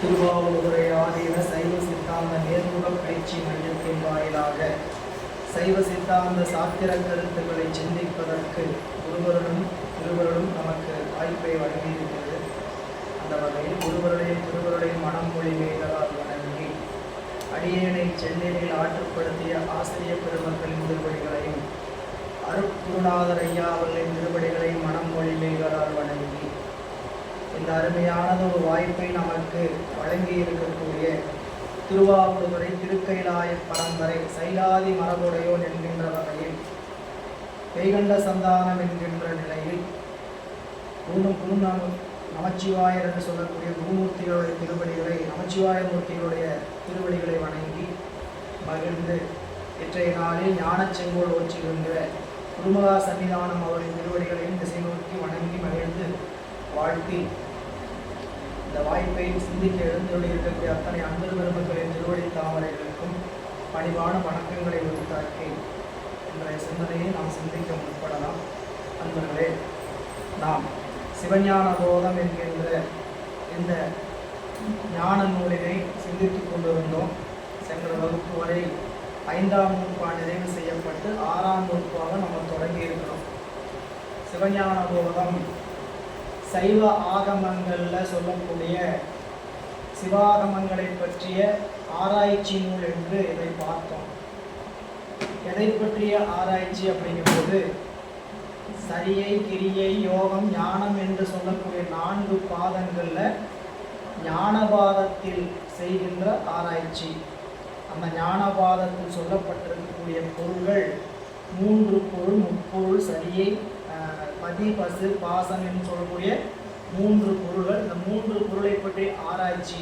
திருவாவூரை ஆதீன சைவ சித்தாந்த நேர்முக பயிற்சி மையத்தின் வாயிலாக சைவ சித்தாந்த சாத்திர கருத்துக்களை சிந்திப்பதற்கு குருவருடன் நமக்கு வாய்ப்பை வழங்கியிருக்கிறது. அந்த வகையில் குருவருடைய மனம் மொழி மேகலால் வணங்கி அடியேனை சென்னையில் ஆற்றுப்படுத்திய ஆசிரியர் பெருமக்களின் திருவடிகளையும் அருட்குருநாதர் ஐயா அவர்களின் திருவடிகளையும் மனம் மொழி மேகலால் வணங்கி இந்த அருமையானது ஒரு வாய்ப்பை நமக்கு வழங்கி இருக்கக்கூடிய திருவாவூரை திருக்கைலாய பரம்பரை சைலாதி மரபுடையோன் என்கின்ற வகையில் கைகண்ட சந்தானம் என்கின்ற நிலையில் நமச்சிவாயர் என்று சொல்லக்கூடிய குருமூர்த்திகளுடைய திருவடிகளை நமச்சிவாய மூர்த்திகளுடைய திருவடிகளை வணங்கி மகிழ்ந்து இன்றைய நாளில் ஞான செங்கோல் ஓச்சுகின்ற குருமகா சன்னிதானம் அவரின் திருவடிகளையும் திசை நோக்கி வணங்கி மகிழ்ந்து வாழ்த்தி இந்த வாய்ப்பை சிந்திக்க எழுந்தொழி இருக்கக்கூடிய அத்தனை அன்பர் பெருமக்களின் திருவடி தாமரைகளுக்கும் பணிவான வணக்கங்களை உரித்தாக்கி இன்றைய சிந்தனையை நாம் சிந்திக்க முற்படலாம். அன்பர்களே, நாம் சிவஞான போதம் என்கின்ற இந்த ஞான நூலினை சிந்தித்துக் கொண்டிருந்தோம். சென்ற வகுப்பு வரை 5ஆம் நூற்பாக நிறைவு செய்யப்பட்டு 6ஆம் நூற்பாக நம்ம தொடங்கி இருக்கிறோம். சிவஞான போதம் சைவ ஆகமங்களில் சொல்லக்கூடிய சிவாகமங்களை பற்றிய ஆராய்ச்சி நூல் என்று இதை பார்த்தோம். எதை பற்றிய ஆராய்ச்சி அப்படிங்கும்போது சரியை, கிரியை, யோகம், ஞானம் என்று சொல்லக்கூடிய 4 பாதங்களில் ஞானபாதத்தில் செய்கின்ற ஆராய்ச்சி. அந்த ஞானபாதத்தில் சொல்லப்பட்டிருக்கக்கூடிய பொருள்கள் 3 பொருள், முப்பொருள், சரியை, பதி, பசு, பாசம் என்று சொல்லக்கூடிய 3 பொருள்கள். இந்த 3 பொருளை பற்றி ஆராய்ச்சி.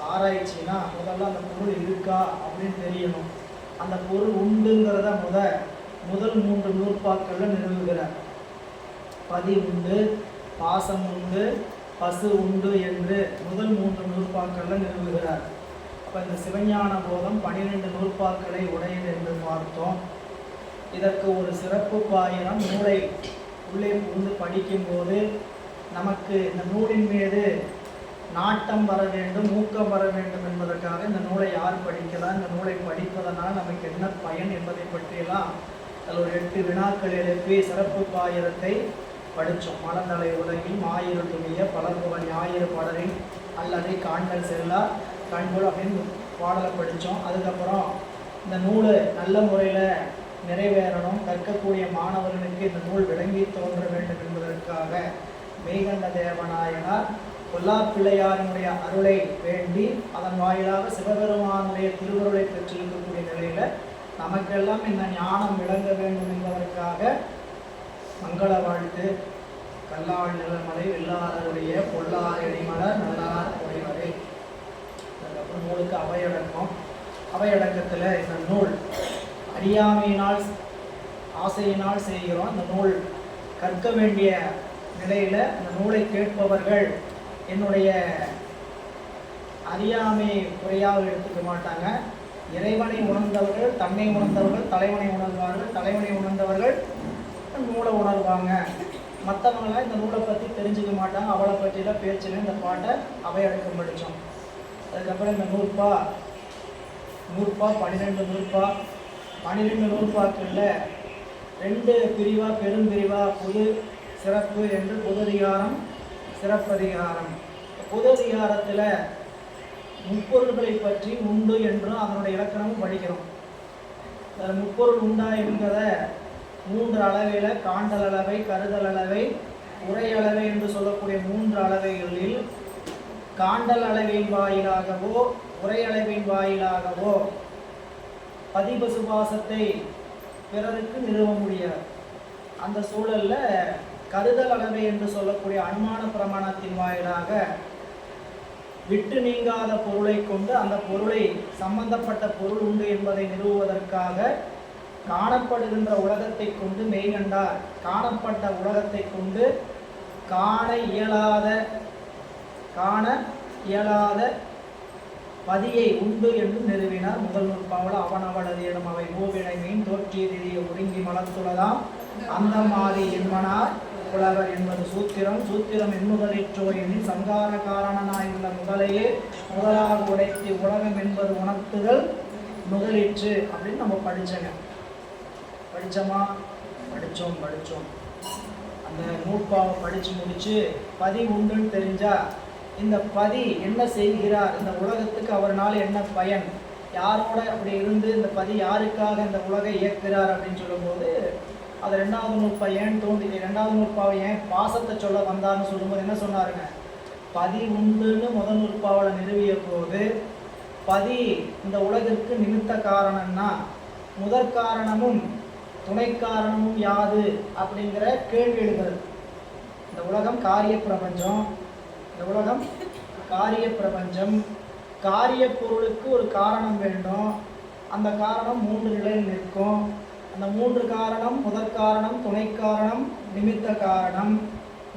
ஆராய்ச்சினா முதல்ல அந்த பொருள் இருக்கா அப்படின்னு தெரியணும். அந்த பொருள் உண்டுங்கிறத முதல் 3 நூற்பாக்களில் நிறுவுகிறார். பதி உண்டு, பாசம் உண்டு, பசு உண்டு என்று முதல் 3 நூற்பாக்களில் நிறுவுகிறார். அப்போ இந்த சிவஞான போதம் 12 நூற்பாக்களை உடையது என்று பார்த்தோம். இதற்கு ஒரு சிறப்பு பாயிரம் நூலை உள்ளே புகுந்து படிக்கும்போது நமக்கு இந்த நூலின் மீது நாட்டம் வர வேண்டும், ஊக்கம் வர வேண்டும் என்பதற்காக இந்த நூலை யார் படிக்கலாம், இந்த நூலை படிப்பதனால் நமக்கு என்ன பயன் என்பதை பற்றியெல்லாம் அதில் ஒரு 8 வினாக்கள் எழுப்பி சிறப்பு பாயிரத்தை படித்தோம். மலர்ந்தலை உலகில் மாயிரு துணிய பலர்புகழ் ஞாயிறு படரின் அல்லதை காண்கள் செல்லா கண்போல் அப்படின்னு பாடலை படித்தோம். அதுக்கப்புறம் இந்த நூல் நல்ல முறையில் நிறைவேறணும், கற்கக்கூடிய மாணவர்களுக்கு இந்த நூல் விளங்கி தோன்ற வேண்டும் என்பதற்காக மெய்கண்ட தேவநாயனார் கொல்லாப்பிள்ளையாரினுடைய அருளை வேண்டி அதன் வாயிலாக சிவபெருமானுடைய திருவருளை பெற்றிருக்கக்கூடிய நிலையில் நமக்கெல்லாம் இந்த ஞானம் விளங்க வேண்டும் என்பதற்காக மங்கள வாழ்த்து கல்லாள் நிலமலை வெள்ளாருடைய பொல்லாரடி மலர் நல்லார் உடைவரை. அதுக்கப்புறம் நூலுக்கு அவையடக்கம். அவையடக்கத்தில் இந்த நூல் அறியாமையினால் ஆசையினால் செய்கிறோம். இந்த நூல் கற்க வேண்டிய நிலையில் இந்த நூலை கேட்பவர்கள் என்னுடைய அறியாமை குறையாக எடுத்துக்க மாட்டாங்க. இறைவனை உணர்ந்தவர்கள் தன்னை உணர்ந்தவர்கள் தலைவனை உணர்வார்கள், தலைவனை உணர்ந்தவர்கள் நூலை உணர்வாங்க. மற்றவங்களாம் இந்த நூலை பற்றி தெரிஞ்சுக்க மாட்டாங்க. அவளை பற்றிலாம் பேச்சில் இந்த பாட்டை அவையடக்கம் படித்தோம். அதுக்கப்புறம் இந்த நூற்பா 12 நூற்பா 12 நூற்பாக்களில் 2 பிரிவாக பெரும்பிரிவா பொது சிறப்பு என்று பொதுதிகாரம் சிறப்பதிகாரம். பொதுதிகாரத்தில் முப்பொருள்களை பற்றி உண்டு என்றும் அதனுடைய இலக்கணமும் படிக்கிறோம். அதில் முப்பொருள் உண்டா என்கிறத 3 அளவையில் காண்டல் அளவை, கருதல் அளவை, உரை அளவை என்று சொல்லக்கூடிய 3 அளவைகளில் காண்டல் அளவின் வாயிலாகவோ உரை அளவின் வாயிலாகவோ பதிபசுபாசத்தை பிறருக்கு நிறுவ முடியாது. அந்த சூழலில் கருதல் அளவை என்று சொல்லக்கூடிய அனுமான பிரமாணத்தின் வாயிலாக விட்டு நீங்காத பொருளை கொண்டு அந்த பொருளை சம்பந்தப்பட்ட பொருள் உண்டு என்பதை நிறுவுவதற்காக காணப்படுகின்ற உலகத்தை கொண்டு மெய்கண்டார் காணப்பட்ட உலகத்தை கொண்டு காண இயலாத பதியை உண்டு என்று நிறுவினார். முதல் நூற்பாவில் அவனவளது எனும் அவை மூவினை மீன் தோற்றிய ஒருங்கி மலத்துள்ளதாம் அந்த மாதிரி என்பனார் புலவர் என்பது சூத்திரம். சூத்திரம் எண்ணுதலிற்றோ எனில் சங்கார காரணனாயுள்ள முதலையே முதலாக உடைத்து உலகம் என்பது உணர்த்துதல் முதலிற்று அப்படின்னு நம்ம படிச்சோங்க. படித்தோமா? படித்தோம். அந்த நூற்பாவை படித்து முடித்து பதி உண்டுன்னு தெரிஞ்சால் இந்த பதி என்ன செய்கிறார், இந்த உலகத்துக்கு அவர்னால் என்ன பயன், யாரோட அப்படி இருந்து இந்த பதி யாருக்காக இந்த உலகை இயக்குகிறார் அப்படின்னு சொல்லும்போது அது ரெண்டாவது நூற்பா ஏன் தோன்றி ரெண்டாவது நூற்பாவை ஏன் பாசத்தை சொல்ல வந்தார்னு சொல்லும்போது என்ன சொன்னாருங்க? பதி உண்டுன்னு முதல் நூற்பாவில் நிறுவிய போது பதி இந்த உலகிற்கு நிமித்த காரணம்னா முதற் காரணமும் துணை காரணமும் யாது அப்படிங்கிற கேள்வி எழுகிறது. இந்த உலகம் காரிய பிரபஞ்சம். இந்த உலகம் காரிய பிரபஞ்சம். காரிய பொருளுக்கு ஒரு காரணம் வேண்டும். அந்த காரணம் 3 நிலையில் நிற்கும். அந்த 3 காரணம் முதற் காரணம், துணை காரணம், நிமித்த காரணம்.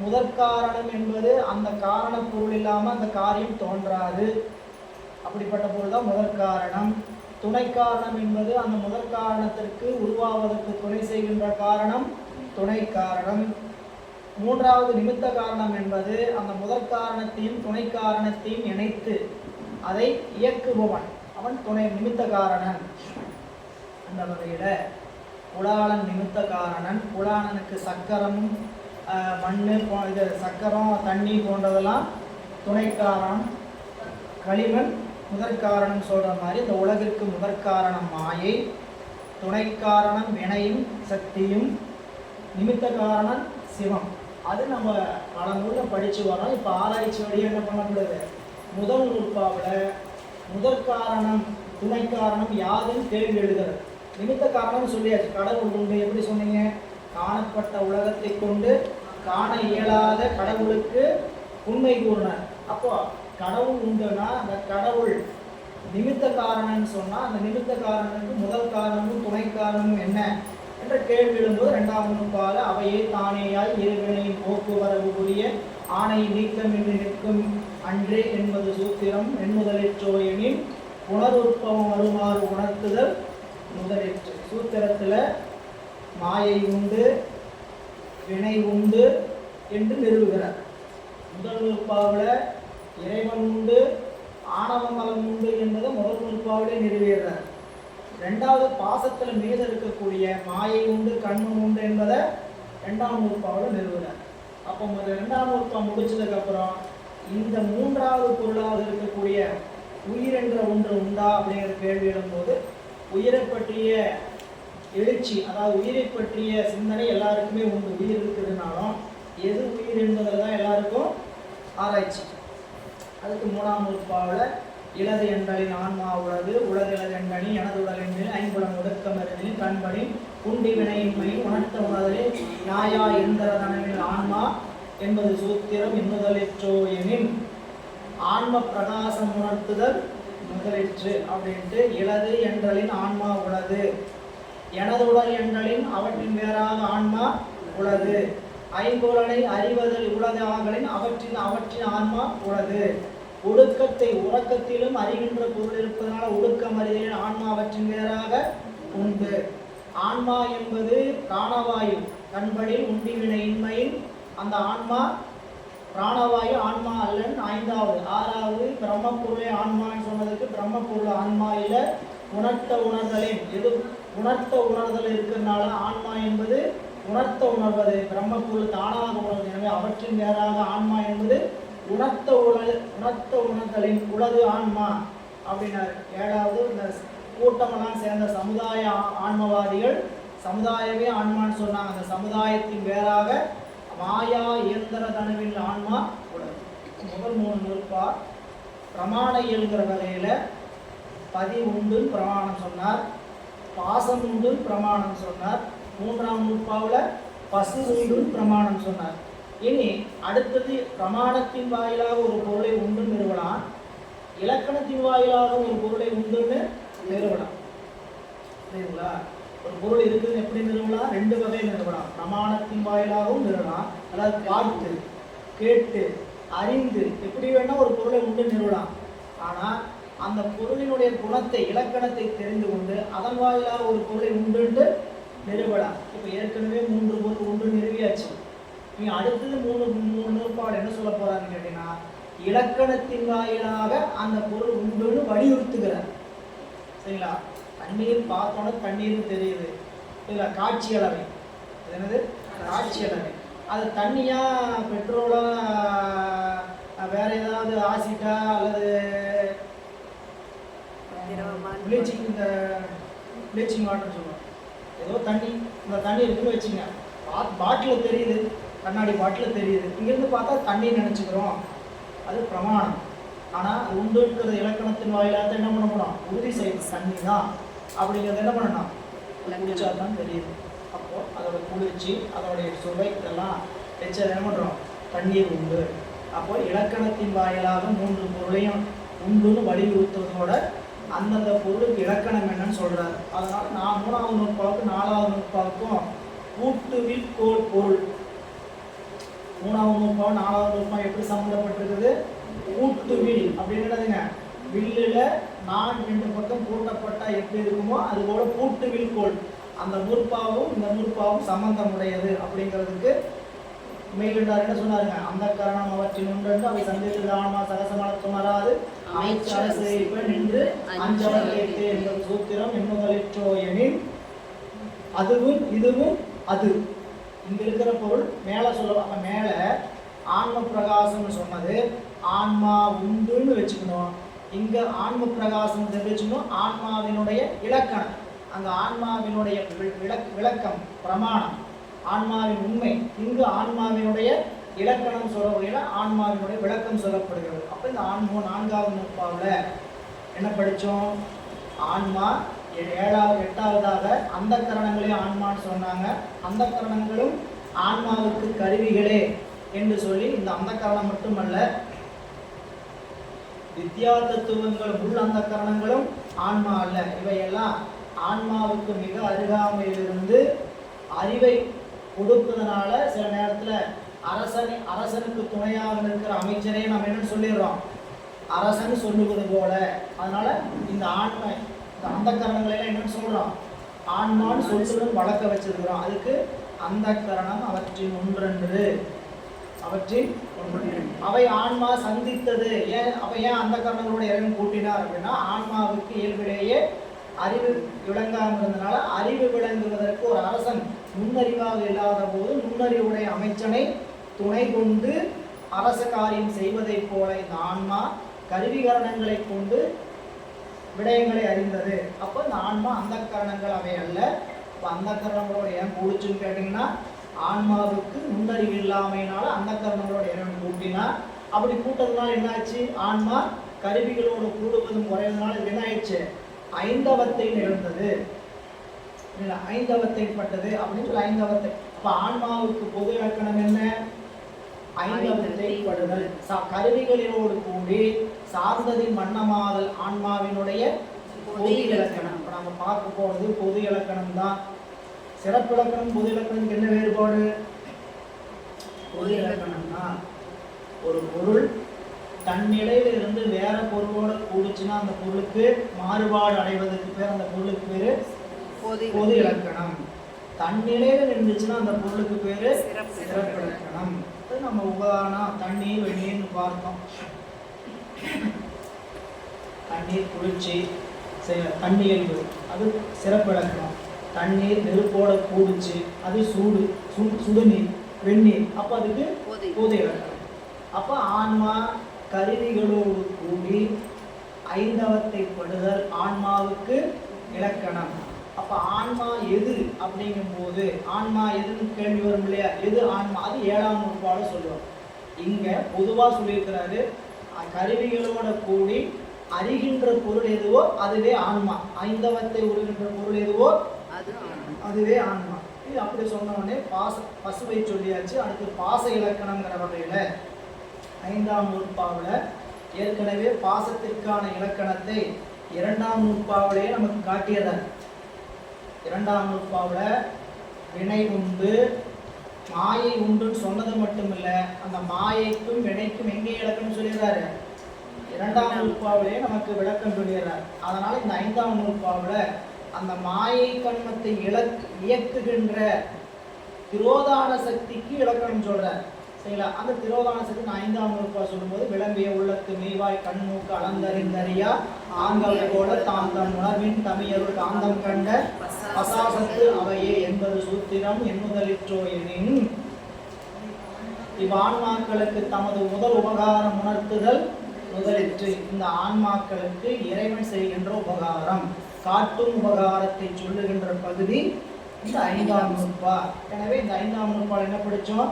முதற் காரணம் என்பது அந்த காரண பொருள் இல்லாமல் அந்த காரியம் தோன்றாது. அப்படிப்பட்ட பொருள் தான் முதற் காரணம். துணை காரணம் என்பது அந்த முதற் காரணத்திற்கு உருவாவதற்கு துணை செய்கின்ற காரணம் துணை காரணம். மூன்றாவது நிமித்த காரணம் என்பது அந்த முதற் காரணத்தையும் துணை காரணத்தையும் இணைத்து அதை இயக்குபவன், அவன் துணை நிமித்த காரணன். அந்த வகையில் புலாளன் நிமித்த காரணன். புலாளனுக்கு சக்கரமும் மண் இது சக்கரம் தண்ணி போன்றதெல்லாம் துணை காரணம். களிமண் முதற்காரணம் சொல்கிற மாதிரி இந்த உலகிற்கு முதற்காரணம் மாயை, துணை காரணம் வினையும் சக்தியும், நிமித்த காரணம் சிவம். அது நம்ம பல நூலில் படித்து வரோம். இப்போ ஆராய்ச்சி வழியாக என்ன பண்ணக்கூடாது? முதல் நூற்பாவில் முதற்காரணம் துணை காரணம் யாதுன்னு கேள்வி எழுதுறது. நிமித்த காரணம் சொல்லியாச்சு. கடவுள் உண்டு எப்படி சொன்னீங்க? காணப்பட்ட உலகத்தை கொண்டு காண இயலாத கடவுளுக்கு உண்மை கூறினார். அப்போ கடவுள் உண்டுன்னா அந்த கடவுள் நிமித்த காரணம்னு சொன்னால் அந்த நிமித்த காரணனுக்கு முதல் காரணமும் துணை காரணமும் என்ன என்ற கேள்வி எழும்போது ரெண்டாவது நூற்பால அவையே தானேயாய் இருவினையின் போக்குவரவு கூடிய ஆணை நீக்கம் என்று நிற்கும் அன்றே என்பது சூத்திரம். எண்முதலிற்றோ எனில் உணர்வுற்பவம் வருமாறு உணர்த்துதல் முதலிற்று. சூத்திரத்தில் மாயை உண்டு, வினை உண்டு என்று நிறுவுகிறார். முதல் நூற்பாவில் இறைவன் உண்டு, ஆணவ மலம் உண்டு என்பதை முதல் நூற்பாவிலே நிறுவுகிறார். ரெண்டாவது பாசத்தில் மீத இருக்கக்கூடிய மாயை உண்டு, கண்மம் உண்டு என்பதை ரெண்டாம் நூற்பாவில் நிறுவுகிறார். அப்போ ரெண்டாம் நூற்பா முடிச்சதுக்கப்புறம் இந்த மூன்றாவது பொருளாக இருக்கக்கூடிய உயிர் என்ற ஒன்று உண்டா அப்படிங்கிற கேள்வி எழும்போது உயிரை பற்றிய எழுச்சி, அதாவது உயிரை பற்றிய சிந்தனை எல்லாருக்குமே உண்டு. உயிர் இருக்குதுனாலும் எது உயிர் என்பதில் தான் எல்லாருக்கும் ஆராய்ச்சி. அதுக்கு மூணாம் நூற்பாவில் இளது எண்டலின் ஆன்மா உளது, உலது இளது எண்டனி எனது உடல் எண்ணில் ஐம்புலம் ஒடுக்கமறினில் கண்படி குண்டி வினையின்மையில் உணர்த்த உணர்தலில் நாயா எந்திர தனவில் ஆன்மா என்பது சூத்திரம். எண்ணுதலிற்றோ எனின் ஆன்ம பிரகாசம் உணர்த்துதல் முதலிற்று அப்படின்ட்டு இளது என்றலின் ஆன்மா உளது, எனது உடல் என்றலின் அவற்றின் வேறாக ஆன்மா உளது, ஐம்புலனை அறிவதில் உளது ஆகலின் அவற்றின் ஆன்மா உளது, ஒடுக்கத்தை உறக்கத்திலும் அறிகின்ற பொருள் இருப்பதனால ஒடுக்கம் அறிதலின் ஆன்மா அவற்றின் வேறாக உண்டு. ஆன்மா என்பது பிராணவாயு கண்படி உண்டி வினையின்மையில் அந்த ஆன்மா பிராணவாயு ஆன்மா அல்லன் ஐந்தாவது. ஆறாவது பிரம்மப்பொருளை ஆன்மான்னு சொன்னதுக்கு பிரம்மப்பொருள் ஆன்மா இல்லை, உணர்த்த உணர்தலின் எது உணர்த்த உணர்தல் இருக்கிறதுனால ஆன்மா என்பது உணர்த்த உணர்வது, பிரம்மப்பொருள் தானாக உணர்வது. எனவே அவற்றின் வேறாக ஆன்மா என்பது உணர்த்த உணர்தலின் உலது ஆன்மா அப்படின்னாரு. ஏழாவது இந்த கூட்டமெல்லாம் சேர்ந்த சமுதாய ஆன்மவாதிகள் சமுதாயமே ஆன்மான்னு சொன்னாங்க. அந்த சமுதாயத்தின் வேறாக மாயா இயந்திர தனுவில் ஆன்மா உலது. முதல் மூணு நூற்பா பிரமாண இயல்கிற வகையில் பதி உண்டு பிரமாணம் சொன்னார், பாசம் உண்டு பிரமாணம் சொன்னார். மூன்றாம் நூற்பாவில் பசு உண்டு பிரமாணம் சொன்னார். இனி அடுத்தது பிரமாணத்தின் வாயிலாக ஒரு பொருளை உண்டு நிறுவலாம், இலக்கணத்தின் வாயிலாக ஒரு பொருளை உண்டுன்னு நிறுவலாம். சரிங்களா? ஒரு பொருள் இருக்குதுன்னு எப்படி நிறுவலாம்? ரெண்டு வகை நிறுவலாம். பிரமாணத்தின் வாயிலாகவும் நிறுவலாம், அதாவது பார்த்து கேட்டு அறிந்து எப்படி வேணால் ஒரு பொருளை உண்டு நிறுவலாம். ஆனால் அந்த பொருளினுடைய குணத்தை இலக்கணத்தை தெரிந்து கொண்டு அதன் வாயிலாக ஒரு பொருளை உண்டுன்ட்டு நிறுவலாம். இப்போ ஏற்கனவே 3 பொருள் உண்டு நிறுவியாச்சு. நீ அடுத்தது மூணு மூணு நூற்பாடு என்ன சொல்ல போறாருன்னு கேட்டீங்கன்னா, இலக்கணத்தின் வாயிலாக அந்த பொருள் உண்டுன்னு வலியுறுத்துகிறார். சரிங்களா? தண்ணீர் பார்த்தோன்னா தண்ணீர் தெரியுது இல்லை, காட்சி அளவை. அது என்னது? காட்சி அளவை. அது தண்ணியா, பெட்ரோலா, வேற ஏதாவது ஆசிட்டா, அல்லது ப்ளீச்சிங், இந்த ப்ளீச்சிங் வாட்டர் சொல்லுவோம், ஏதோ தண்ணி. இந்த தண்ணி இருக்குன்னு வச்சுங்க, பாட்டில் தெரியுது, கண்ணாடி பாட்டில் தெரியுது, இங்கேருந்து பார்த்தா தண்ணி நினச்சிக்கிறோம், அது பிரமாணம். ஆனால் அது உண்டுங்கிறது இலக்கணத்தின் வாயிலாக என்ன பண்ண போனோம், உறுதி செய்யணும். தண்ணி தான் அப்படிங்கிறது என்ன பண்ணணும், குடிச்சா தான் தெரியுது. அப்போது அதோட குளிர்ச்சி, அதோடைய சுவை, இதெல்லாம் வச்சு என்ன பண்ணுறோம், தண்ணீர் உண்டு. அப்போ இலக்கணத்தின் வாயிலாக மூன்று பொருளையும் உண்டுன்னு வலியுறுத்துவதோட அந்தந்த பொருளுக்கு இலக்கணம் என்னன்னு சொல்றாரு. அதனால நான் 3வது நூற்பாவுக்கும் 4வது நூற்பாவுக்கும் கூட்டுவில் கோல் பொருள். 3வது நூற்பாவும் 4வது நூற்பாவும் எப்படி சம்பந்தப்பட்டிருக்குது? கூட்டுவில் அப்படின்னதுங்க, வில்லுல நான் 2 பக்கம் கூட்டப்பட்டா எப்படி இருக்குமோ அது போல கூட்டுவில் கோல். அந்த நூற்பாவும் இந்த நூற்பாவும் சம்பந்தமுடையது அப்படிங்கிறதுக்கு மேலிட்டார் என்ன சொன்னாருங்க, அந்த கரணம் அவற்றின் ஒன்றென்று அவை சந்தித்து தானமா சகசமனத்தும் வராது அமைச்சரசைப்ப நின்று அஞ்சவர் கேட்டு என்பது சூத்திரம் எண்ணுதலிற்றோ எனில் அதுவும் இதுவும் அது. இங்க இருக்கிற பொருள் மேல சொல்லுவாங்க. மேல ஆன்ம பிரகாசம்னு சொன்னது ஆன்மா உண்டுன்னு வச்சுக்கணும். இங்க ஆன்ம பிரகாசம் தெரிவிச்சுக்கணும். ஆன்மாவினுடைய இலக்கணம், அந்த ஆன்மாவினுடைய விளக்கம், பிரமாணம், ஆன்மாவின் உண்மை. இங்கு ஆன்மாவினுடைய இலக்கணம் சொல்ல வகையில் ஆன்மாவினுடைய விளக்கம் சொல்லப்படுகிறது. அப்போ இந்த 4வது நூற்பாவில் என்ன படித்தோம்? ஆன்மா 8வதாக அந்த கரணங்களே ஆன்மான்னு சொன்னாங்க. அந்த கரணங்களும் ஆன்மாவுக்கு கருவிகளே என்று சொல்லி, இந்த அந்த கரணம் மட்டுமல்ல, வித்யா தத்துவங்கள் உள் அந்த கரணங்களும் ஆன்மா அல்ல. இவையெல்லாம் ஆன்மாவுக்கு மிக அருகாமையிலிருந்து அறிவை கொடுப்பதனால சில நேரத்தில் அரசனுக்கு துணையாக இருக்கிற அமைச்சரே நம்ம என்னன்னு சொல்லிடுறோம், அரசன் சொல்லுவது போல. அதனால இந்த ஆன்மா, இந்த அந்த கரணங்களெல்லாம் என்னன்னு சொல்றோம், ஆன்மான்னு சொல்லுன்னு வழக்க வச்சிருக்கிறோம். அதுக்கு அந்த கரணம் அவற்றின் ஒன்றென்று, அவற்றின் அவை ஆன்மா சந்தித்தது. ஏன் அந்த கரணங்களோட இறைவன் கூட்டினார் அப்படின்னா, ஆன்மாவுக்கு இயல்பிலேயே அறிவு விளங்காமல் இருந்தனால, அறிவு விளங்குவதற்கு ஒரு அரசன் முன்னறிவாக இல்லாத போது முன்னறிவுடைய அமைச்சனை துணை கொண்டு அரச காரியம் செய்வதைப் போல இந்த ஆன்மா கருவிகரணங்களை கொண்டு விடயங்களை அறிந்தது. அப்போ இந்த ஆன்மா அந்த கரணங்கள் அவை அல்ல. இப்போ அந்த கரணங்களோட ஏன் கூடுச்சுன்னு கேட்டிங்கன்னா, ஆன்மாவுக்கு முன்னறிவு இல்லாமையினால அந்த கரணங்களோட இறைவன் கூட்டினா. அப்படி கூட்டதுனால என்னாச்சு, ஆன்மா கருவிகளோடு கூடுவதும் குறைவதனால இது என்ன ஆயிடுச்சு, ஐந்தவத்தை நிகழ்ந்தது, ஐந்தவத்தை பட்டது அப்படின்னு சொல்லி ஐந்தவத்தை. அப்ப ஆன்மாவுக்கு பொது இலக்கணம் என்ன, ஐந்தவத்தை படுதல். கருவிகளோடு கூடி சார்ந்ததின் வண்ணமாதல் ஆன்மாவினுடைய பொது இலக்கணம். இப்ப நம்ம பார்க்க போறது பொது இலக்கணம் தான். சிறப்பு இலக்கணம் பொது இலக்கணத்துக்கு என்ன வேறுபாடு? பொது இலக்கணம்னா ஒரு பொருள் தன்னிலையில இருந்து வேற பொருளோட கூடுச்சுன்னா அந்த பொருளுக்கு மாறுபாடு அடைவதற்கு பேர், அந்த பொருளுக்கு பேரு பொது இலக்கணம். தன்னிலையில இருந்துச்சுன்னா அந்த பொருளுக்கு பேரு சிறப்பு இலக்கணம். நம்ம உதாரணம் தண்ணீர் வெந்நீர்னு பார்த்தோம். தண்ணீர் குளிர்ச்சி, தண்ணீர் அது சிறப்பு இலக்கணம். தண்ணீர் நெருப்போட கூடுச்சு, அது சூடு, சுடுநீர், வெந்நீர், அப்போ அதுக்கு பொது இலக்கணம். அப்போ ஆன்மா கருவிகளோடு கூடி ஐந்தவத்தை படுதல் ஆன்மாவுக்கு இலக்கணம். அப்ப ஆன்மா எது அப்படிங்கும் போது, ஆன்மா எதுன்னு கேள்வி வரும் இல்லையா, எது ஆன்மா, அது 7ஆம் நூற்பாடு சொல்லுவோம். இங்க பொதுவா சொல்லியிருக்கிறாரு, கருவிகளோட கூடி அறிகின்ற பொருள் எதுவோ அதுவே ஆன்மா, ஐந்தவத்தை உருகின்ற பொருள் எதுவோ அதுவே ஆன்மா. இது அப்படி சொன்ன உடனே பசுவை சொல்லியாச்சு. அடுத்து பாச இலக்கணங்கிற வகையில 5ஆம் நூற்பாவில் ஏற்கனவே பாசத்திற்கான இலக்கணத்தை 2ஆம் நூற்பாவிலேயே நமக்கு காட்டியதார். 2ஆம் நூற்பாவில் வினை உண்டு, மாயை உண்டுன்னு சொன்னது மட்டும் இல்லை, அந்த மாயைக்கும் வினைக்கும் எங்கே இலக்கணம் சொல்லிடுறாரு, 2ஆம் நூற்பாவிலேயே நமக்கு விளக்கம் சொல்லிடுறார். அதனால இந்த 5ஆம் நூற்பாவில் அந்த மாயை கண்மத்தை இயக்குகின்ற திரோதான சக்திக்கு இலக்கணம் சொல்றார். சரிங்களா? அந்த திரோதான சக்தி 5ஆம் நூற்பா சொல்லும்போது விளம்பிய உள்ளத்து மெய்வாய் கண்மூக்கு அளந்தறிந்தறியா ஆங்கவை போல தாம் தம் உணர்வின் தமியருள் காந்தம் கண்ட பசாசத்து அவையே என்பது சூத்திரம் எண்ணுதலிற்றோ எனின் இவ்வான்மாக்களுக்கு தமது முதல் உபகாரம் உணர்த்துதல் முதலிற்று. இந்த ஆன்மாக்களுக்கு இறைவன் செய்கின்ற உபகாரம் காட்டும் உபகாரத்தை சொல்லுகின்ற பகுதி இந்த 5ஆம் நூற்பா. எனவே இந்த 5ஆம் நூற்பால் என்ன படித்தோம்?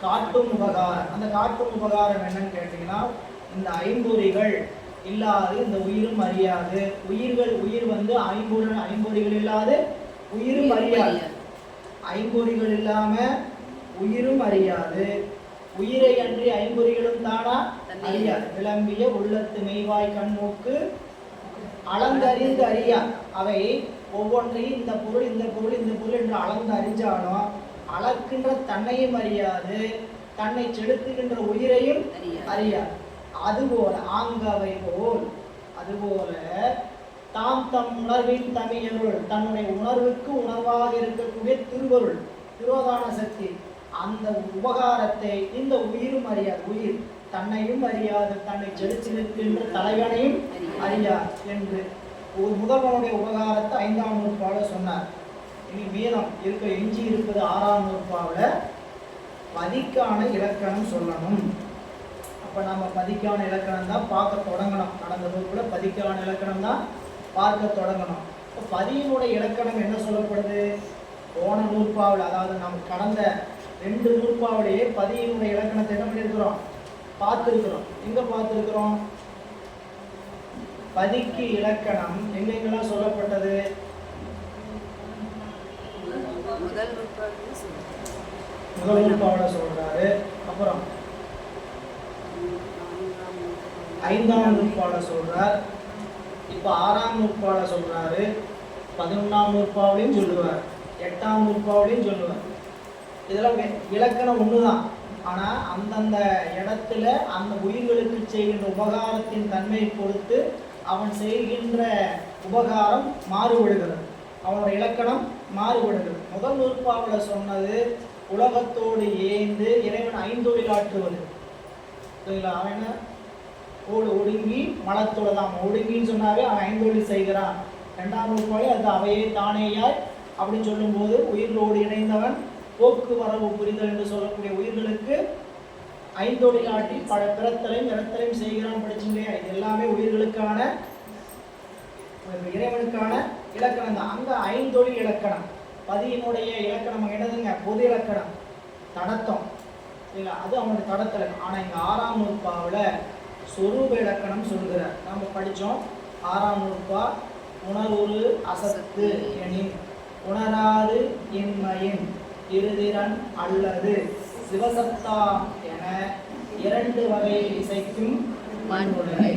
காட்டும் உபகாரம். அந்த காட்டும் உபகாரம் என்னன்னு கேட்டீங்கன்னா, இந்த ஐம்பொறிகள் இல்லாது இந்த உயிரும் அறியாது. உயிர் வந்து ஐம்பொறிகள் இல்லாது உயிரும் அறியாது. ஐம்பொறிகள் இல்லாம உயிரும் அறியாது. உயிரை அன்றி ஐம்பொறிகளும் தானா அறியாது. விளம்பிய உள்ளத்து மெய்வாய் கண்மூக்கு அளந்தறிந்து அறியா. அவை ஒவ்வொன்றையும் இந்த பொருள் இந்த பொருள் இந்த பொருள் என்று அளந்து அறிஞ்சாலும் அளக்கின்ற தன்னையும் அறியாது, தன்னை செலுத்துகின்ற உயிரையும் அறியாது. அதுபோல ஆங்கவை போல் அதுபோல தாம் தம் உணர்வின் தமியருள் தன்னுடைய உணர்வுக்கு உணர்வாக இருக்கக்கூடிய திருவருள் திரோதான சக்தி அந்த உபகாரத்தை இந்த உயிரும் அறியாது. உயிர் தன்னையும் அறியாது, தன்னை செலுத்தி நிற்கின்ற தலைவனையும் அறியாது என்று ஒரு முதல்வனுடைய உபகாரத்தை 5ஆம் நூற்பாவில் சொன்னார். இனி மீதம் இருக்க எஞ்சி இருப்பது 6ஆம் நூற்பாவில் பதிக்கான இலக்கணம் சொல்லணும். அப்போ நம்ம பதிக்கான இலக்கணம் தான் பார்க்க தொடங்கணும். நடந்த நூற்குள்ள பதிக்கான இலக்கணம் தான் பார்க்க தொடங்கணும். இப்போ பதியினுடைய இலக்கணம் என்ன சொல்லப்படுது? போன நூற்பாவில், அதாவது நம்ம கடந்த 2 நூற்பாவிலேயே பதியினுடைய இலக்கணத்தை என்ன பண்ணியிருக்கிறோம்? பார்த்துருக்கிறோம். எங்கே பார்த்துருக்கிறோம்? பதிக்கு இலக்கணம் எங்கெங்கெல்லாம் சொல்லப்பட்டது? முதல் நூற்பாவில் சொல்றாரு. அப்புறம் 5ஆம் நூற்பாவில் சொல்றார். இப்போ 6ஆம் நூற்பாவில் சொல்றாரு. 11ஆம் நூற்பாவிலையும் சொல்லுவார். 8ஆம் நூற்பாவிலையும் சொல்லுவார். இதெல்லாம் இலக்கணம் ஒண்ணுதான். ஆனா அந்தந்த இடத்துல அந்த உயிர்களுக்கு செய்கின்ற உபகாரத்தின் தன்மையை பொறுத்து அவன் செய்கின்ற உபகாரம் மாறுபடுகிறது. அவனுடைய இலக்கணம் மாறுபடுகிறது. முதல் நூற்பாவில் சொன்னது உலகத்தோடு ஏந்து இறைவன் ஐந்தொழிலாற்றுவது. அவன் ஒடுங்கி மலத்தோடு தான் ஒடுங்கின்னு சொன்னாவே அவன் ஐந்தொழில் செய்கிறான். 2ஆம் நூற்பாவில் அது அவையே தானேயாய் அப்படின்னு சொல்லும்போது உயிர்களோடு இணைந்தவன் போக்குவரவு புரிதல் என்று சொல்லக்கூடிய உயிர்களுக்கு ஐந்தொழிலாட்டி பல பிறத்தலையும் இறத்தலையும் செய்கிறான் படிச்சுங்க. இது எல்லாமே உயிர்களுக்கான இறைவனுக்கான இலக்கணம் தான். அந்த ஐந்தொழில் இலக்கணம் பதியினுடைய இலக்கணம் என்னதுங்க? பொது இலக்கணம் தடத்தம் இல்லை, அது அவனுடைய தடத்தலை. ஆனால் இங்கே 6ஆம் நூற்பாவில் சொரூப இலக்கணம் சொல்கிறார். நம்ம படித்தோம் 6ஆம் நூற்பா. உணர்வுரு அசத்து எனின் உணராது இன்மையின் இருதிறன் அல்லது சிவசத்தா என 2 வகையில் இசைக்கும் மண்ணுடனே.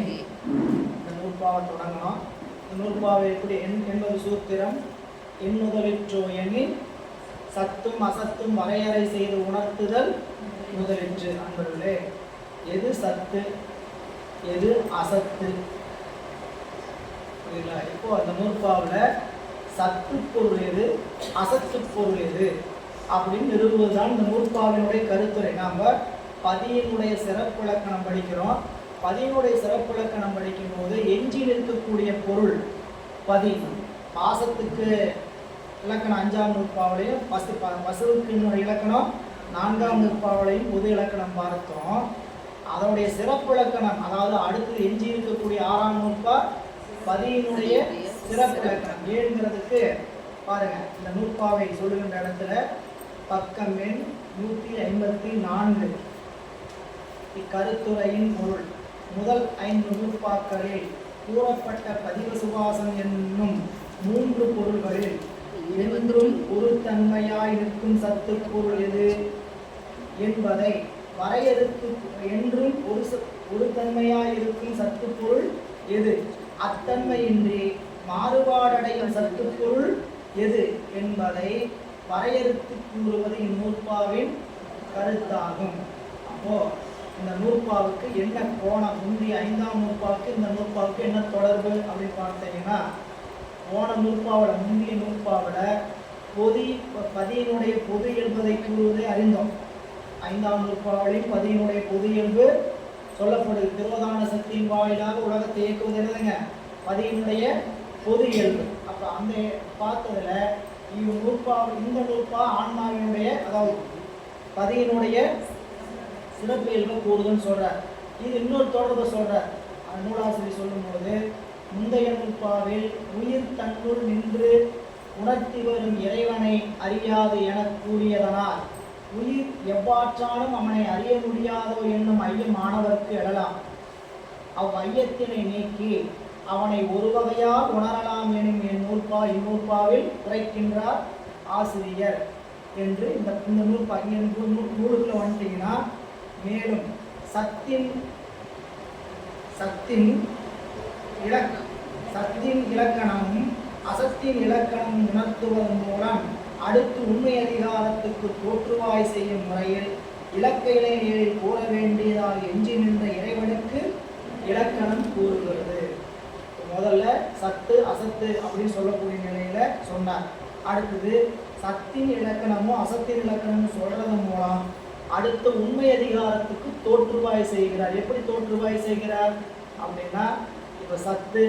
இந்த நூற்பாவை தொடங்கணும். இந்த நூற்பாவை எப்படி என்பது சூத்திரம் எண்ணுதலிற்றோ எனில் சத்தும் அசத்தும் வரையறை செய்து உணர்த்துதல் முதலிற்று. அன்பர்களே, எது சத்து எது அசத்து? புரியுங்களா? இப்போ அந்த நூற்பாவில் சத்து பொருள் எது அசத்து பொருள் எது அப்படின்னு நிறுவுவதுதான் இந்த நூற்பாவினுடைய கருத்துரை. நாம் பதியினுடைய சிறப்பிலக்கணம் படிக்கிறோம். பதியினுடைய சிறப்பிலக்கணம் படிக்கும்போது எஞ்சி நிற்கக்கூடிய பொருள் பதி. பாசத்துக்கு இலக்கணம் 5ஆம் நூற்பாவிலையும் பசுவுக்கு இன்னொரு இலக்கணம் 4ஆம் நூற்பாவிலையும் பொது இலக்கணம் பார்த்தோம். அதனுடைய சிறப்பிலக்கணம், அதாவது அடுத்து எஞ்சி இருக்கக்கூடிய 6ஆம் நூற்பா பதியினுடைய சிறப்பிலக்கணம் ஏழுங்கிறதுக்கு பாருங்க. இந்த நூற்பாவை சொல்லுகின்ற இடத்துல பக்கம் எண் 154 இக்கருத்துரையின் பொருள் முதல் 5 நூற்பாக்களில் கூறப்பட்ட பதிவு சுவாசம் என்னும் 3 பொருள்களில் என்றும் ஒரு தன்மையாய் நிற்கும் சத்து பொருள் எது என்பதை வரையறுத்து, என்றும் ஒரு தன்மையாய் இருக்கும் சத்து பொருள் எது, அத்தன்மையின்றி மாறுபாடடையும் சத்து பொருள் எது என்பதை வரையறுத்து கூறுவது இந்நூற்பாவின் கருத்தாகும். அப்போ இந்த நூற்பாவுக்கு என்ன கோணம்? முந்தைய 5ஆம் நூற்பாவுக்கு இந்த நூற்பாவுக்கு என்ன தொடர்பு அப்படின்னு பார்த்தீங்கன்னா, போன நூற்பாவில் முந்தைய நூற்பாவில் பதியினுடைய பொது இயல்பதை கூறுவதை அறிந்தோம். 5ஆம் நூற்பாவளில் பதியினுடைய பொது இயல்பு சொல்லப்படுது. திருவதான சக்தியின் வாயிலாக உலகத்தை இயக்குவது என்னதுங்க? பதியினுடைய பொது இயல்பு. அப்ப அந்த பார்த்ததுல இந்த நூற்பா ஆன்மாவினுடைய, அதாவது பதியினுடைய சிறப்பு இயல்பை கூறுதுன்னு சொல்றார். இது இன்னொரு தொடர்பை சொல்றார். நூலாசிரியர் சொல்லும்போது, முந்தைய நூற்பாவில் உயிர் தன்னுள் நின்று உணர்த்தி வரும் இறைவனை அறியாது என கூறியதனால் உயிர் எவ்வாற்றாலும் அவனை அறிய முடியாதோ என்னும் ஐயம் மாணவருக்கு எழலாம். ஐயத்தினை நீக்கி அவனை ஒரு வகையால் உணரலாம் எனும் இந்நூற்பாவில் உரைக்கின்றார் ஆசிரியர் என்று இந்த நூற்பா நூலுக்குள்ள வந்துட்டீங்கன்னா, மேலும் சத்தின் இலக்கணமும் அசத்தின் இலக்கணமும் உணர்த்துவதன் மூலம் அடுத்து உண்மை அதிகாரத்துக்கு தோற்றுவாய் செய்யும் முறையில் இலக்கையிலேயே கூற வேண்டியதால் எஞ்சி நின்ற இறைவனுக்கு இலக்கணம் கூறுகிறது. முதல்ல சத்து அசத்து அப்படின்னு சொல்லக்கூடிய நிலையில சொன்னார். அடுத்தது சத்தின் இலக்கணமும் அசத்தின் இலக்கணமும் சொல்றது மூலம் அடுத்த உண்மை அதிகாரத்துக்கு தோற்றுவாய் செய்கிறார். எப்படி தோற்றுவாய் செய்கிறார் அப்படின்னா, இப்ப சத்து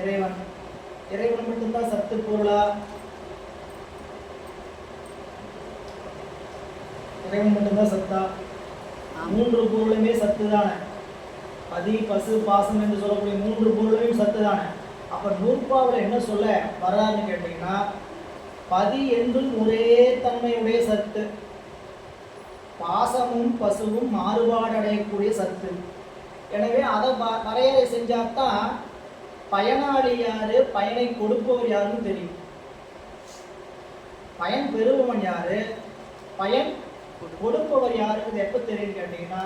இறைவன் மட்டும்தான் சத்து பொருளா? இறைவன் மட்டும்தான் சத்தா? மூன்று பொருளுமே சத்து தானே. பதி பசு பாசம் என்று சொல்லக்கூடிய மூன்று பொருளையும் சத்து தானே. அப்ப நூற்பாவில் என்ன சொல்ல வராதுன்னு கேட்டீங்கன்னா, பதி என்றும் ஒரே தன்மையுடைய சத்து, பாசமும் பசுவும் மாறுபாடு அடையக்கூடிய சத்து. எனவே அதை வரையறை செஞ்சாதான் பயனாளி யாரு, பயனை கொடுப்பவர் யாருன்னு தெரியும். பயன் பெறுபவன் யாரு, பயன் கொடுப்பவர் யாருன்னு எப்ப தெரியும் கேட்டீங்கன்னா,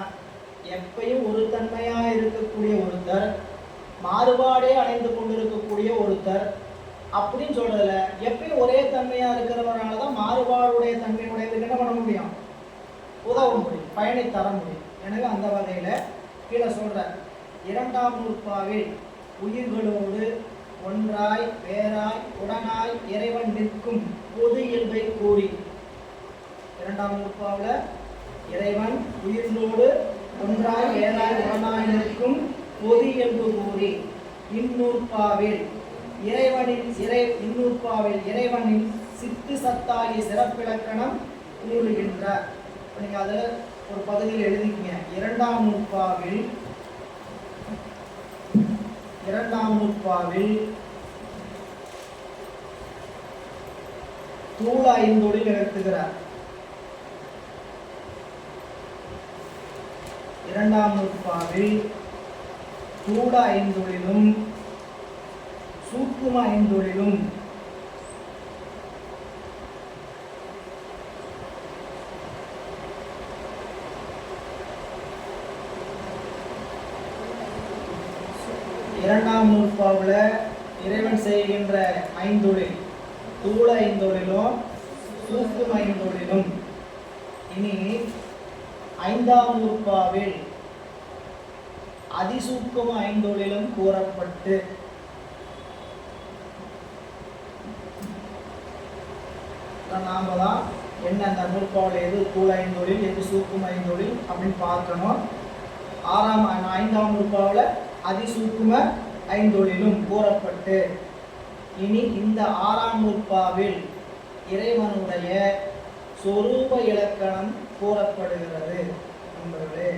எப்பயும் ஒரு தன்மையா இருக்கக்கூடிய ஒருத்தர், மாறுபாடே அடைந்து கொண்டிருக்கக்கூடிய ஒருத்தர் அப்படின்னு சொல்றதுல எப்பயும் ஒரே தன்மையா இருக்கிறவராலதான் மாறுபாடுடைய தன்மையுடையதுக்கு என்ன பண்ண முடியும்? உதவ முடியும், பயனை தர முடியும். எனவே அந்த வகையில கீழே சொல்ற 2ஆம் நூற்பாவில் உயிர்களோடு ஒன்றாய் வேறாய் உடனாய் இறைவன் நிற்கும் பொது இயல்பை கூறி, 2ஆம் நூற்பாவில் இறைவன் உயிர்களோடு ஒன்றாய் வேறாய் உடனாய் நிற்கும் பொது இயல்பு கூறி, இந்நூற்பாவில் இறைவனின் சித்து சத்தாகிய சிறப்பிலக்கணம் கூறுகின்றார். நீங்க அதை ஒரு பகுதியில் எழுதிக்கீங்க. 2ஆம் நூற்பாவில் தூள ஐந்தொழில் நிகழ்த்துகிறார். 2ஆம் நூற்பாவில் தூள ஐந்தொழிலும் சூக்கும ஐந்தொழிலும் இரண்டாம் நூற்பாவில் இறைவன் செய்கின்ற ஐந்தொழில் தூள ஐந்தொழிலும் சூக்கும ஐந்தொழிலும். இனி 5ஆம் நூற்பாவில் அதிசூக்கும ஐந்தொழிலும் கூறப்பட்டு, நாம தான் என்ன அந்த நூற்பாவில் எது தூள ஐந்தொழில் எது சூக்கும ஐந்தொழில் அப்படின்னு பார்க்கணும். 5ஆம் நூற்பாவில் அதிசூக்கும ஐந்தொழிலும் கூறப்பட்டு, இனி இந்த 6ஆம் நூற்பாவில் இறைவனுடைய சொரூப இலக்கணம் கூறப்படுகிறது. நண்பர்களே,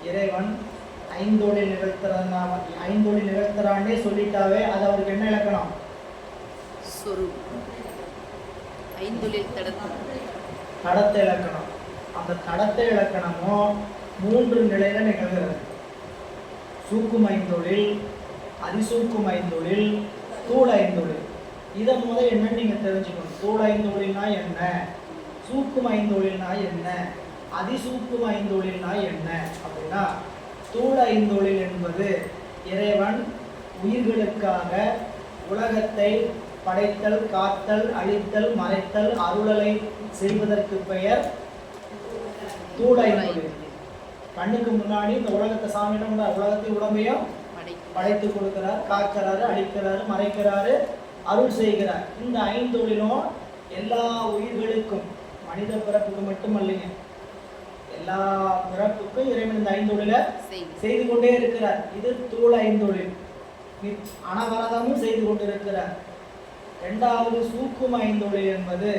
இறைவன் ஐந்தொழில் நிகழ்த்துறாண்டே சொல்லிட்டாவே அது அவருக்கு என்ன இலக்கணம்? கடத்த இலக்கணம். அந்த கடத்த இலக்கணமும் 3 நிலையில நிகழ்கிறது. சூக்கும ஐந்தொழில், அதிசூக்கும ஐந்தொழில், தூள ஐந்தொழில். இதை முதல் என்னன்னு நீங்க தெரிஞ்சுக்கணும். தூள ஐந்தொழில்னா என்ன, சூக்கும ஐந்தொழில்னா என்ன, அதிசூக்கும ஐந்தொழில்னா என்ன அப்படின்னா, தூள ஐந்தொழில் என்பது இறைவன் உயிர்களுக்காக உலகத்தை படைத்தல், காத்தல், அழித்தல், மறைத்தல், அருளலை செய்வதற்கு பெயர் தூள ஐந்தொழில். கண்ணுக்கு முன்னாடி இந்த உலகத்தை சாமியிடம் உலகத்தை உடம்பையும் படைத்து கொடுக்கிறார், காக்கிறாரு, அழிக்கிறாரு, மறைக்கிறாரு, அருள் செய்கிறார். இந்த ஐந்தொழிலும் எல்லா உயிர்களுக்கும், மனித பிறப்புக்கு மட்டுமல்லைங்க, எல்லா பிறப்புக்கும் இறைவன் இந்த ஐந்தொழில செய்து கொண்டே இருக்கிறார். இது தூள ஐந்தொழில், அனவரதமும் செய்து கொண்டிருக்கிறார். இரண்டாவது சூக்கும ஐந்தொழில் என்பது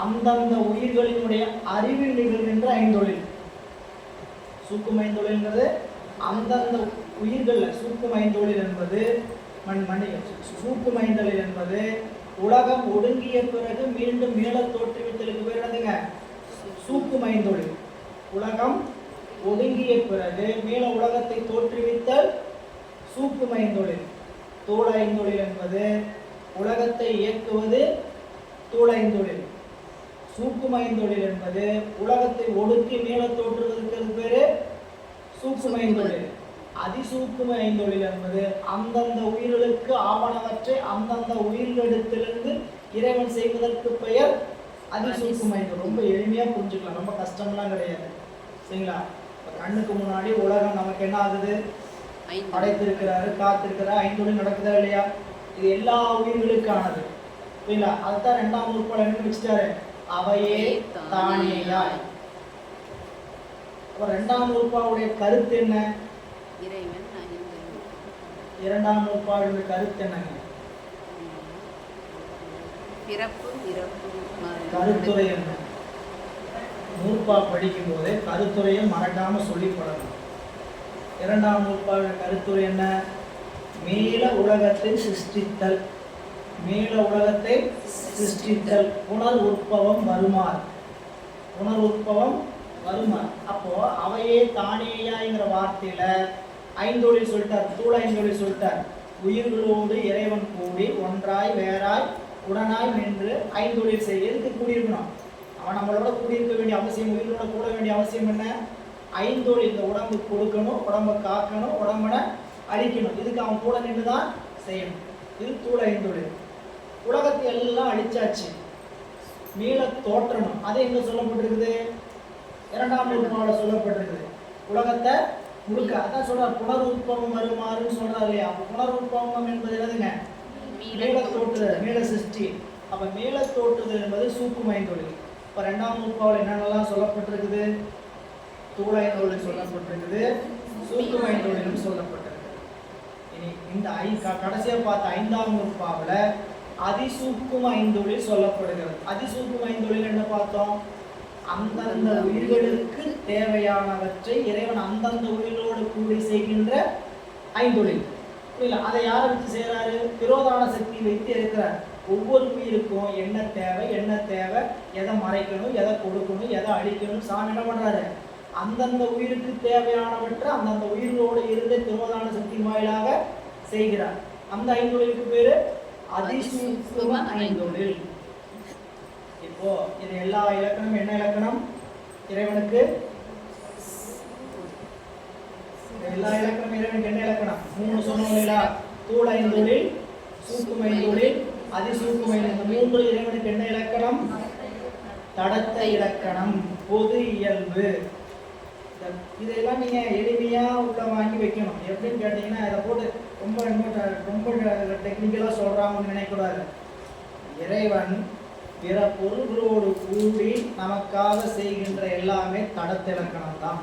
அந்தந்த உயிர்களினுடைய அறிவில் நிகழ்கின்ற ஐந்தொழில். சூக்கும ஐந்தொழில்ங்கிறது அந்தந்த உயிர்கள். சூக்கும ஐந்தொழில் என்பது சூக்கும ஐந்தொழில் என்பது உலகம் ஒடுங்கிய பிறகு மீண்டும் மீள தோற்றுவித்தலுக்கு பேர் என்னதுங்க? சூக்கும ஐந்தொழில். உலகம் ஒடுங்கிய பிறகு மீள உலகத்தை தோற்றுவித்தல் சூக்கும ஐந்தொழில். தூள ஐந்தொழில் என்பது உலகத்தை இயக்குவது தூள ஐந்தொழில். சூக்கும ஐந்தொழில் என்பது உலகத்தை ஒடுக்கி மேல தோற்றுவதற்கு பேரு சூக்கும ஐந்தொழில். அதிசூக்கும ஐந்தொழில் என்பது அந்தந்த உயிர்களுக்கு ஆவணவற்றை அந்தந்த உயிரிடத்திலிருந்து இறைவன் செய்வதற்கு பெயர் அதிசூக்கும ஐந்தொழில். ரொம்ப எளிமையா புரிஞ்சுக்கலாம், ரொம்ப கஷ்டம்லாம் கிடையாது, சரிங்களா? கண்ணுக்கு முன்னாடி உலகம் நமக்கு என்ன ஆகுது? படைத்திருக்கிறாரு, காத்திருக்கிறார், ஐந்தொழில் நடக்குதா இல்லையா? இது எல்லா உயிர்களுக்கானது, சரிங்களா? அதுதான் இரண்டாம் நூற்பால் என்ன வச்சுட்டாரு? அவையே தானேயாய். அப்ப இரண்டாம் நூற்பாவுடைய கருத்து என்ன? இரண்டாம் நூற்பாவுடைய கருத்து என்னங்க? கருத்துரை என்ன? நூற்பா படிக்கும் போதே கருத்துரையை மறக்காம சொல்லி படணும். இரண்டாம் நூற்பாவுடைய கருத்துரை என்ன? மேல உலகத்தை சிருஷ்டித்தல், மேல உலகத்தை சிருஷ்டித்தல், புனர் உற்பவம் வருமாறு, புனர் உற்பவம் வருமாறு. அப்போ அவையே தானேயாங்கிற வார்த்தையில ஐந்தொழில் சொல்லிட்டார், தூள ஐந்தொழில் சொல்லிட்டார். உயிர்களோடு இறைவன் கூடி ஒன்றாய் வேறாய் உடனாய் நின்று ஐந்தொழில் செய்ய. எதுக்கு கூடியிருக்கணும்? அவன் நம்மளோட கூடியிருக்க வேண்டிய அவசியம், உயிரோட கூட வேண்டிய அவசியம் என்ன? ஐந்தொழில். இந்த உடம்பு கொடுக்கணும், உடம்பை காக்கணும், உடம்பனை அழிக்கணும். இதுக்கு அவன் கூட நின்று தான் செய்யணும். இது தூள ஐந்தொழில். உலகத்தை எல்லாம் அழிச்சாச்சு, மீள தோற்றணும். அது எங்க சொல்லப்பட்டிருக்குது? இரண்டாம் நூற்பாவுல சொல்லப்பட்டிருக்குது. உலகத்தை முழுக்க அதான் சொல்றார், புனர் உற்பவம் வருமாறுன்னு சொல்றாரு இல்லையா? புனர் உற்பவம் என்பது என்னதுங்க? மேல தோற்றுதல், மேல சிருஷ்டி. அப்ப மேல தோற்றுதல் என்பது சூக்கும ஐந்தொழில். இப்ப இரண்டாம் நூற்பாவில் என்னென்னலாம் சொல்லப்பட்டிருக்குது? தூள ஐந்தொழில் சொல்லப்பட்டிருக்குது, சூக்கும ஐந்தொழிலும் சொல்லப்பட்டிருக்குது. இனி இந்த கடைசியா பார்த்த ஐந்தாம் நூற்பாவில் அதிசூக்கும ஐந்தொழில் சொல்லப்படுகிறது. அதிசூக்கும ஐந்தொழில் என்ன பார்த்தோம்? அந்தந்த உயிர்களுக்கு தேவையானவற்றை இறைவன் அந்தந்த உயிர்களோடு கூடி செய்கின்ற ஐந்தொழில். புரியல? அதை யாரை வச்சு செய்யறாரு? திரோதான சக்தி வைத்து இருக்கிறார். ஒவ்வொரு உயிருக்கும் என்ன தேவை, என்ன தேவை, எதை மறைக்கணும், எதை கொடுக்கணும், எதை அழிக்கணும், சாமி என்ன பண்றாரு? அந்தந்த உயிருக்கு தேவையானவற்றை அந்தந்த உயிர்களோடு இருந்து திரோதான சக்தி வாயிலாக செய்கிறார். அந்த ஐந்தொழிலுக்கு பேரு அதிசூக்கும ஐந்தொழில். இப்போ இது எல்லா இலக்கணம் என்ன இலக்கணம்? இறைவனுக்கு எல்லா இலக்கணம் இறைவனுக்கு என்ன இலக்கணம்? மூணு சொன்னோம் இல்லையா? தூள ஐந்தொழில், சூக்கும ஐந்தொழில், அதிசூக்கும ஐந்தொழில். இந்த மூன்று இறைவனுக்கு என்ன இலக்கணம்? தடத்த இலக்கணம், பொது இயல்பு. இதெல்லாம் நீங்க எளிமையா உள்ள வாங்கி வைக்கணும். எப்படின்னு கேட்டீங்கன்னா இதை போட்டு ரொம்ப டெக்னிக்கலா சொல்றாங்கன்னு நினைக்கூடாது. இறைவன் பிற பொருள்களோடு கூடி நமக்காக செய்கின்ற எல்லாமே தடத்த இலக்கணம் தான்.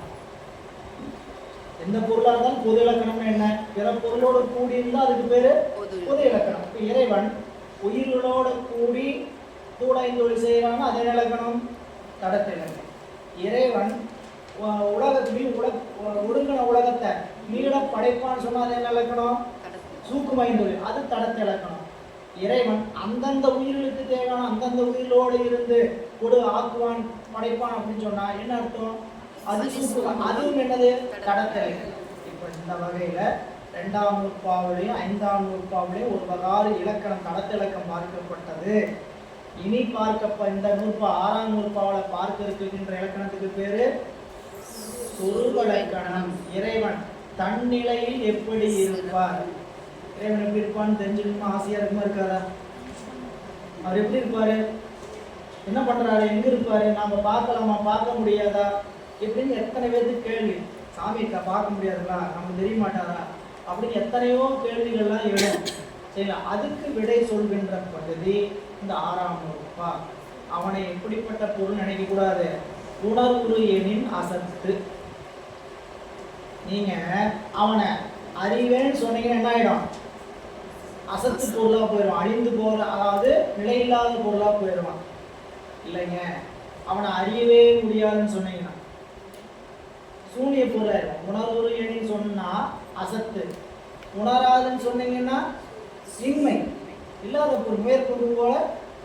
எந்த பொருளா இருந்தாலும் பொது இலக்கணம் என்ன? பிற பொருளோடு கூடி இருந்தா அதுக்கு பேரு பொது இலக்கணம். இப்ப இறைவன் உயிர்களோடு கூடி தூள ஐந்தொழில் செய்யறான்னு அது இலக்கணம், தடத்த இலக்கணம். இறைவன் உலகத்திலையும் ஒடுங்கின உலகத்தை மீள படைப்பான்னு சொன்னா அது என்ன இலக்கணம்? சூக்கும ஐந்தொழில், அது தடத்த இலக்கணம். இறைவன் அந்தந்த உயிர்களுக்கு தேவையான அந்தந்த உயிரோடு இருந்து கொடு ஆக்குவான் படைப்பான் அப்படின்னு சொன்னா என்ன அர்த்தம்? அது சூக்குமம், அதுவும் என்னது? தடத்த இலக்கணம். இப்ப இந்த வகையில இரண்டாம் நூற்பாவிலையும் ஐந்தாம் நூற்பாவிலையும் ஒரு வகாறு இலக்கணம் தடத்த இலக்கம் பார்க்கப்பட்டது. இனி இந்த நூற்பா ஆறாம் நூற்பாவில பார்க்க இருக்கின்ற இலக்கணத்துக்கு பேரு சொருப இலக்கணம். இறைவன் தன்னிலையில் எப்படி இருப்பார்? இறைவன் எப்படி இருப்பான்னு தெரிஞ்சுக்கணும்னு ஆசையா இருக்குமா இருக்காதா? அவர் எப்படி இருப்பாரு, என்ன பண்றாரு, எங்க இருப்பாரு, நாம பார்க்கலாமா, பார்க்க முடியாதா எப்படின்னு எத்தனை பேருக்கு கேள்வி. சாமி பார்க்க முடியாதுங்களா, நமக்கு தெரிய மாட்டாரா அப்படின்னு எத்தனையோ கேள்விகள்லாம் எழும். சரிங்களா? அதுக்கு விடை சொல்கின்ற பகுதி இந்த 6ஆம் நூற்பா. அவனை எப்படிப்பட்ட பொருள் நினைக்க கூடாது? உணர்வுறு எனின் அசத்து. நீங்க அவனை அறிவேன்னு சொன்னீங்கன்னா என்ன ஆயிடும்? அசத்து பொருளா போயிடும், அழிந்து போற, அதாவது நிலையில்லாத பொருளா போயிடுவான். இல்லைங்க, அவனை அறியவே முடியாதுன்னு சொன்னீங்கன்னா சூனிய பொருள். உணர்வுறு எனின்னு சொன்னா அசத்து, உணராதுன்னு சொன்னீங்கன்னா இன்மை, இல்லாத பொருள், மேற்கொண்டு போல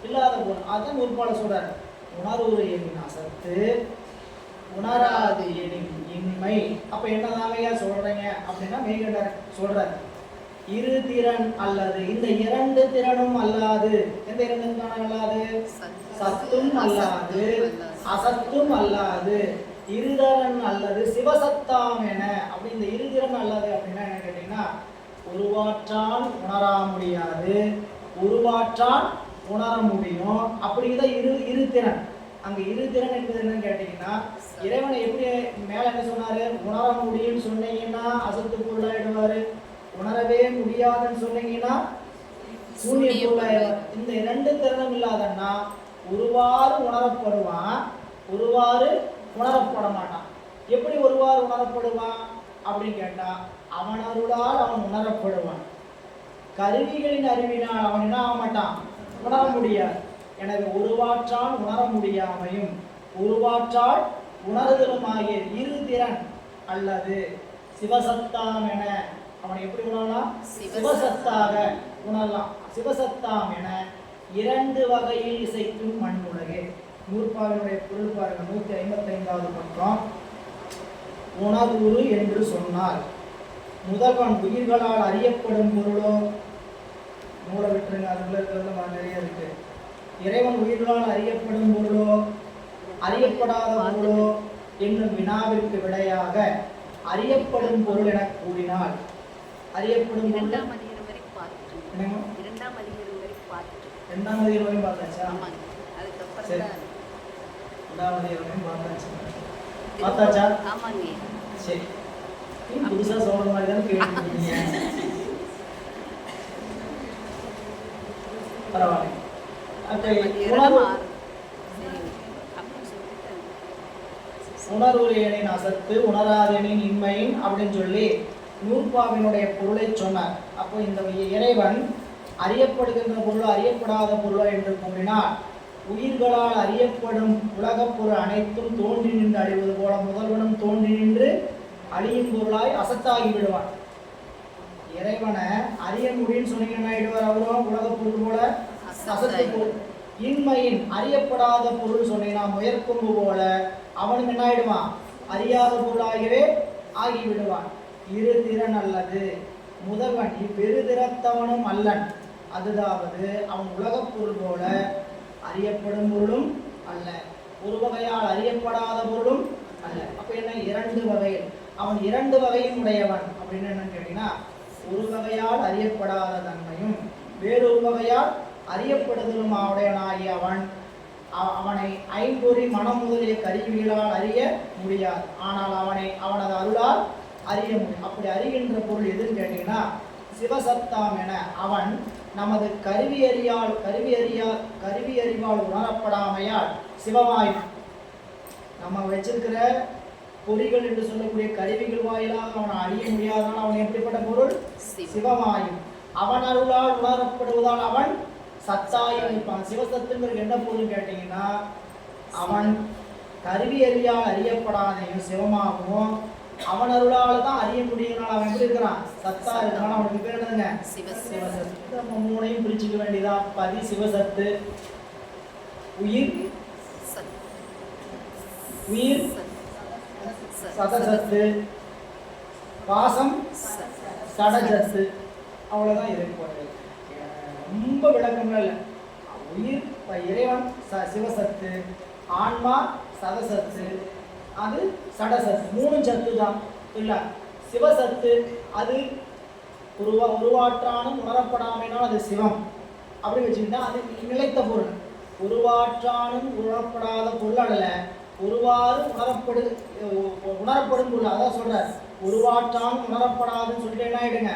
இல்லாத பொருள். அதான் நூற்பால சொல்றாரு, உணர்வுறு எனின் அசத்து, உணராது எனின் இன்மை. அப்ப என்னதாவையா சொல்றீங்க அப்படின்னா மெய்கண்டார் சொல்றாரு, இரு திறன் அல்லது, இந்த 2 திறனும் அல்லாது. எந்த 2 திறனும் அல்லாது? சத்தும் அல்லாது அசத்தும் அல்லாது, இருதிறன் அல்லது சிவசத்தாம் என. அப்படி இந்த இருதிறன் அல்லது அப்படின்னா என்ன கேட்டீங்கன்னா, உருவாற்றான் உணரா முடியாது, உருவாற்றான் உணர முடியும். அப்படிதான் இரு திறன். அங்க இருதிறன் என்பது என்னன்னு கேட்டீங்கன்னா, இறைவனை எப்படி மேல என்ன சொன்னாரு? உணர முடியும்னு சொன்னீங்கன்னா அசத்து பொருளாயிடுவாரு, உணரவே முடியாதுன்னு சொன்னீங்கன்னா சூனிய பொருளாயிடுவார். இந்த 2 திறனும் இல்லாதன்னா ஒருவாறு உணரப்படுவான், ஒருவாறு உணரப்பட மாட்டான். எப்படி ஒருவாறு உணரப்படுவான் அப்படின்னு கேட்டா, அவன் அருளால் அவன் உணரப்படுவான். கருவிகளின் அறிவினால் அவன் என்ன ஆக மாட்டான்? உணர முடியாது. எனவே ஒருவாற்றால் உணர முடியாமையும் ஒருவாற்றால் உணர்தலும் ஆகிய இரு திறன் அல்லது சிவசத்தாம் என. அவனை எப்படி உணரலாம்? சிவசத்தாக உணரலாம். சிவசத்தாம் என 2 வகையில் இசைக்கும் மண் உலகே. நூற்பாவினுடைய பொருள் பாருங்க, 155வது பக்கம். உணர்வுறு என்று சொன்னால் முதல்வன் உயிர்களால் அறியப்படும் பொருளோ, நூலை விட்டுருங்க, அதுக்குள்ள இருக்கிறதுல நிறைய இருக்கு. இறைவன் உயிர்களால் அறியப்படும் பொருளோ அறியப்படாத பொருளோ என்னும் வினாவிற்கு விடையாக அறியப்படும் பொருள் என கூறினால், அறியப்படும் பொருள் 2ஆம் அதிகாரம் வரைக்கும் பார்த்தாச்சா? சரி, 2ஆம் அதிகாரம் பார்த்தாச்சா? சரி, புதுசா சொல்ற மாதிரி தானே கேட்டுருக்கீங்க. பரவாயில்ல. உணர்வுறு எனின் அசத்து, உணராதெனின் இன்மையின் அப்படின்னு சொல்லி நூற்பாவினுடைய பொருளை சொன்னார். அப்போ இந்த இறைவன் அறியப்படுகின்ற பொருளோ அறியப்படாத பொருளோ என்று கூறினார். உயிர்களால் அறியப்படும் உலகப் பொருள் அனைத்தும் தோன்றி நின்று அழிவது போல முதல்வனும் தோன்றி நின்று அழியும் பொருளாய் அசத்தாகி விடுவான். இறைவனை அறிய முடியும்னு சொன்னீங்கன்னா ஆயிடுவார் அவரும் உலகப் பொருள் போல அசத்து பொருள். இன்மையின் அறியப்படாத பொருள் சொன்னீங்கன்னா முயற்கொம்பு போல அவனும் என்ன ஆயிடுவான்? அறியாத பொருளாகவே ஆகிவிடுவான். இரு திறன் அல்லது முதல்வன் இவ்விருதிறத்தவனும் அல்லன். அதுதாவது அவன் உலகப் பொருள் போல அறியப்படும் பொருளும் அல்ல, ஒரு வகையால் அறியப்படாத பொருளும் அல்ல. அப்ப என்ன? 2 வகையில். அவன் 2 வகையும் உடையவன் அப்படின்னு என்னன்னு கேட்டீங்கன்னா, ஒரு வகையால் அறியப்படாத தன்மையும் வேறொரு வகையால் அறியப்படுதலும் உடையவனாகிய அவனை ஐம்பொறி மனம் முதலிய கருவிகளால் அறிய முடியாது. ஆனால் அவனது அருளால் அறிய முடியும். அப்படி அறிகின்ற பொருள் எதுன்னு கேட்டீங்கன்னா சிவசத்தாம் என. அவன் நமது கருவி அறிவால் உணரப்படாமையால் சிவமாய் நம்ம வச்சிருக்கிற பொறிகள் என்று சொல்லக்கூடிய கருவிகள் வாயிலாக அவனை அறிய முடியாதனால் அவன் எப்படிப்பட்ட பொருள்? சிவமாயும். அவன் அருளால் உணரப்படுவதால் அவன் சத்தாயும் இருப்பான். சிவசத்துங்கிறது என்ன பொருள் கேட்டீங்கன்னா, அவன் கருவி அறியப்படாதையும் சிவமாகவும் அவன் அருளால தான் அறிய முடியும்னால அவன் எப்படி இருக்கிறான்? சத்தா இருக்கிறான். அவனுக்கு பேர் என்னதுங்க? சிவசத்து. நம்ம 3ஐயும் பிரிச்சுக்க வேண்டியதா. பதி சிவசத்து, உயிர் சதசத்து, பாசம் சடசத்து. அவ்வளவுதான் இருக்கு. ரொம்ப விளக்கம்ல இல்லை. உயிர் இறைவன் சிவசத்து, ஆன்மா சதசத்து, அது சடசத்து. 3 சத்து தான் இல்ல. சிவசத்து அது உருவாற்றானும் உணரப்படாமைனால் அது சிவம் அப்படி வச்சுக்கிட்டா அது நிலைத்த பொருள். உருவாற்றானும் உணரப்படாத பொருள் அல்ல, ஒருவாறு உணரப்படும் பொருள். அதான் சொல்றார், உருவாற்றானும் உணரப்படாதுன்னு சொல்லிட்டு என்ன ஆயிடுங்க?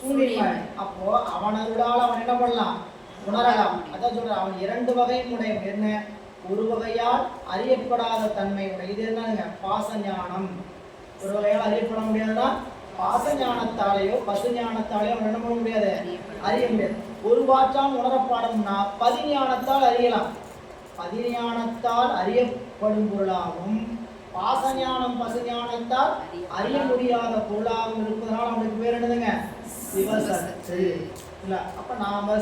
சூனியமாய். அப்போ அவன் அருளால் அவன் என்ன பண்ணலாம்? உணரலாம். அதான் சொல்றேன், அவன் இரண்டு வகையும் உடையவன். என்ன? ஒரு வகையால் அறியப்படாத தன்மை உடைய. இது என்னங்க? பாசஞானம். ஒரு வகையால் அறியப்பட முடியாதுன்னா பாசஞானத்தாலேயோ பசுஞானத்தாலேயோ அவன் என்ன பண்ண முடியாது, அறிய முடியாது. ஒரு வாற்றால் உணரப்பாடும்னா பதிஞானத்தால் அறியலாம். பதிஞானத்தால் அறியப்படும் பொருளாகவும் பாசஞானம் பசுஞானத்தால் அறிய முடியாத பொருளாகவும் இருப்பதனால அவனுக்கு பேர் என்னதுங்க? சிவசத்து. இல்ல அப்ப நாம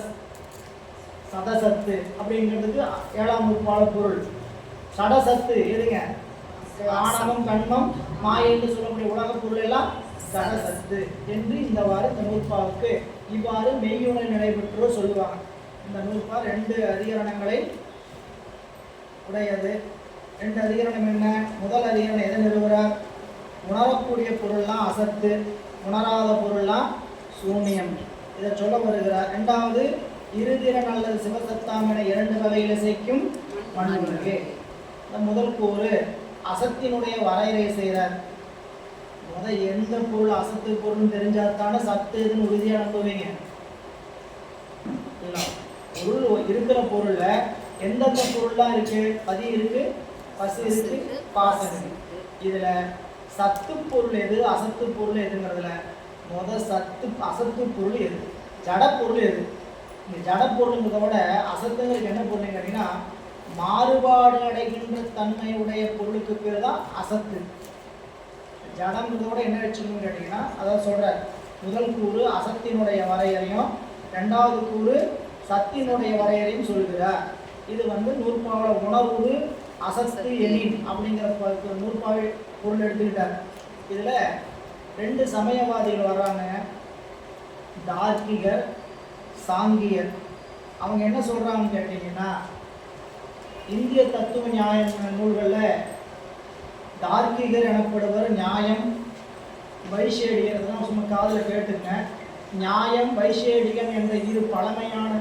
சதசத்து அப்படிங்கிறதுக்கு ஏழாம் நூற்பால பொருள். சடசத்து எதுங்க? ஆணவம் கண்மம் மாயை என்று சொல்லக்கூடிய உலக பொருள் எல்லாம் சடசத்து என்று இந்தவாறு இந்த நூற்பாவுக்கு இவ்வாறு மெய்யுணை நடைபெற்றோ சொல்லுவாங்க. இந்த நூற்பா 2 அதிகரணங்களை உடையது. 2 அதிகரணம் என்ன? முதல் அதிகரணம் எதை நிறுவுறார்? உணரக்கூடிய பொருள்லாம் அசத்து, உணராத பொருள்லாம் சூன்யம், இதை சொல்ல வருகிறார். 2வது இருதிறன் அல்லது சிவசத்தாம் என 2 வகையில் இசைக்கும் மண்ணுலகு. முதல் கூறு அசத்தினுடைய வரையறை செய்கிறார். எந்த பொருள் அசத்து பொருள் தெரிஞ்சாத்தான சத்து எதுன்னு உறுதியாக நம்புவீங்க. பொருள் இருக்கிற பொருள்ல எந்தெந்த பொருள்லாம் இருக்கு? பதி இருக்கு, பசு இருக்கு, பாசம் இருக்கு. இதுல சத்து பொருள் எது, அசத்து பொருள் எதுங்கிறதுல சத்து அசத்து பொருள் எது, ஜட பொருள் எது? இந்த ஜட பொருளுங்கிறத விட அசத்துங்கிறது என்ன பொருள்னு கேட்டீங்கன்னா மாறுபாடு அடைகின்ற தன்மையுடைய பொருளுக்கு பேர் தான் அசத்து. ஜடம்ங்கிறதோட என்ன வச்சுக்கணும்னு கேட்டீங்கன்னா அதான் சொல்ற, முதல் கூறு அசத்தினுடைய வரையறையும் 2வது கூறு சத்தினுடைய வரையறையும் சொல்கிறார். இது நூற்பாவில உணர்வு அசத்து எனின் அப்படிங்கிற நூற்பாவை பொருள் எடுத்துக்கிட்டார். இதுல 2 சமயவாதிகள் வர்றாங்க, தார்க்கிகர் சாங்கியர். அவங்க என்ன சொல்றாங்கன்னு கேட்டீங்கன்னா இந்திய தத்துவ நியாய நூல்களில் தார்க்கிகர் எனப்படுவர் நியாயம் வைஷேடிகர், அதெல்லாம் சும்மா காதில் கேட்டுங்க. நியாயம் வைஷேடிகன் என்ற 2 பழமையான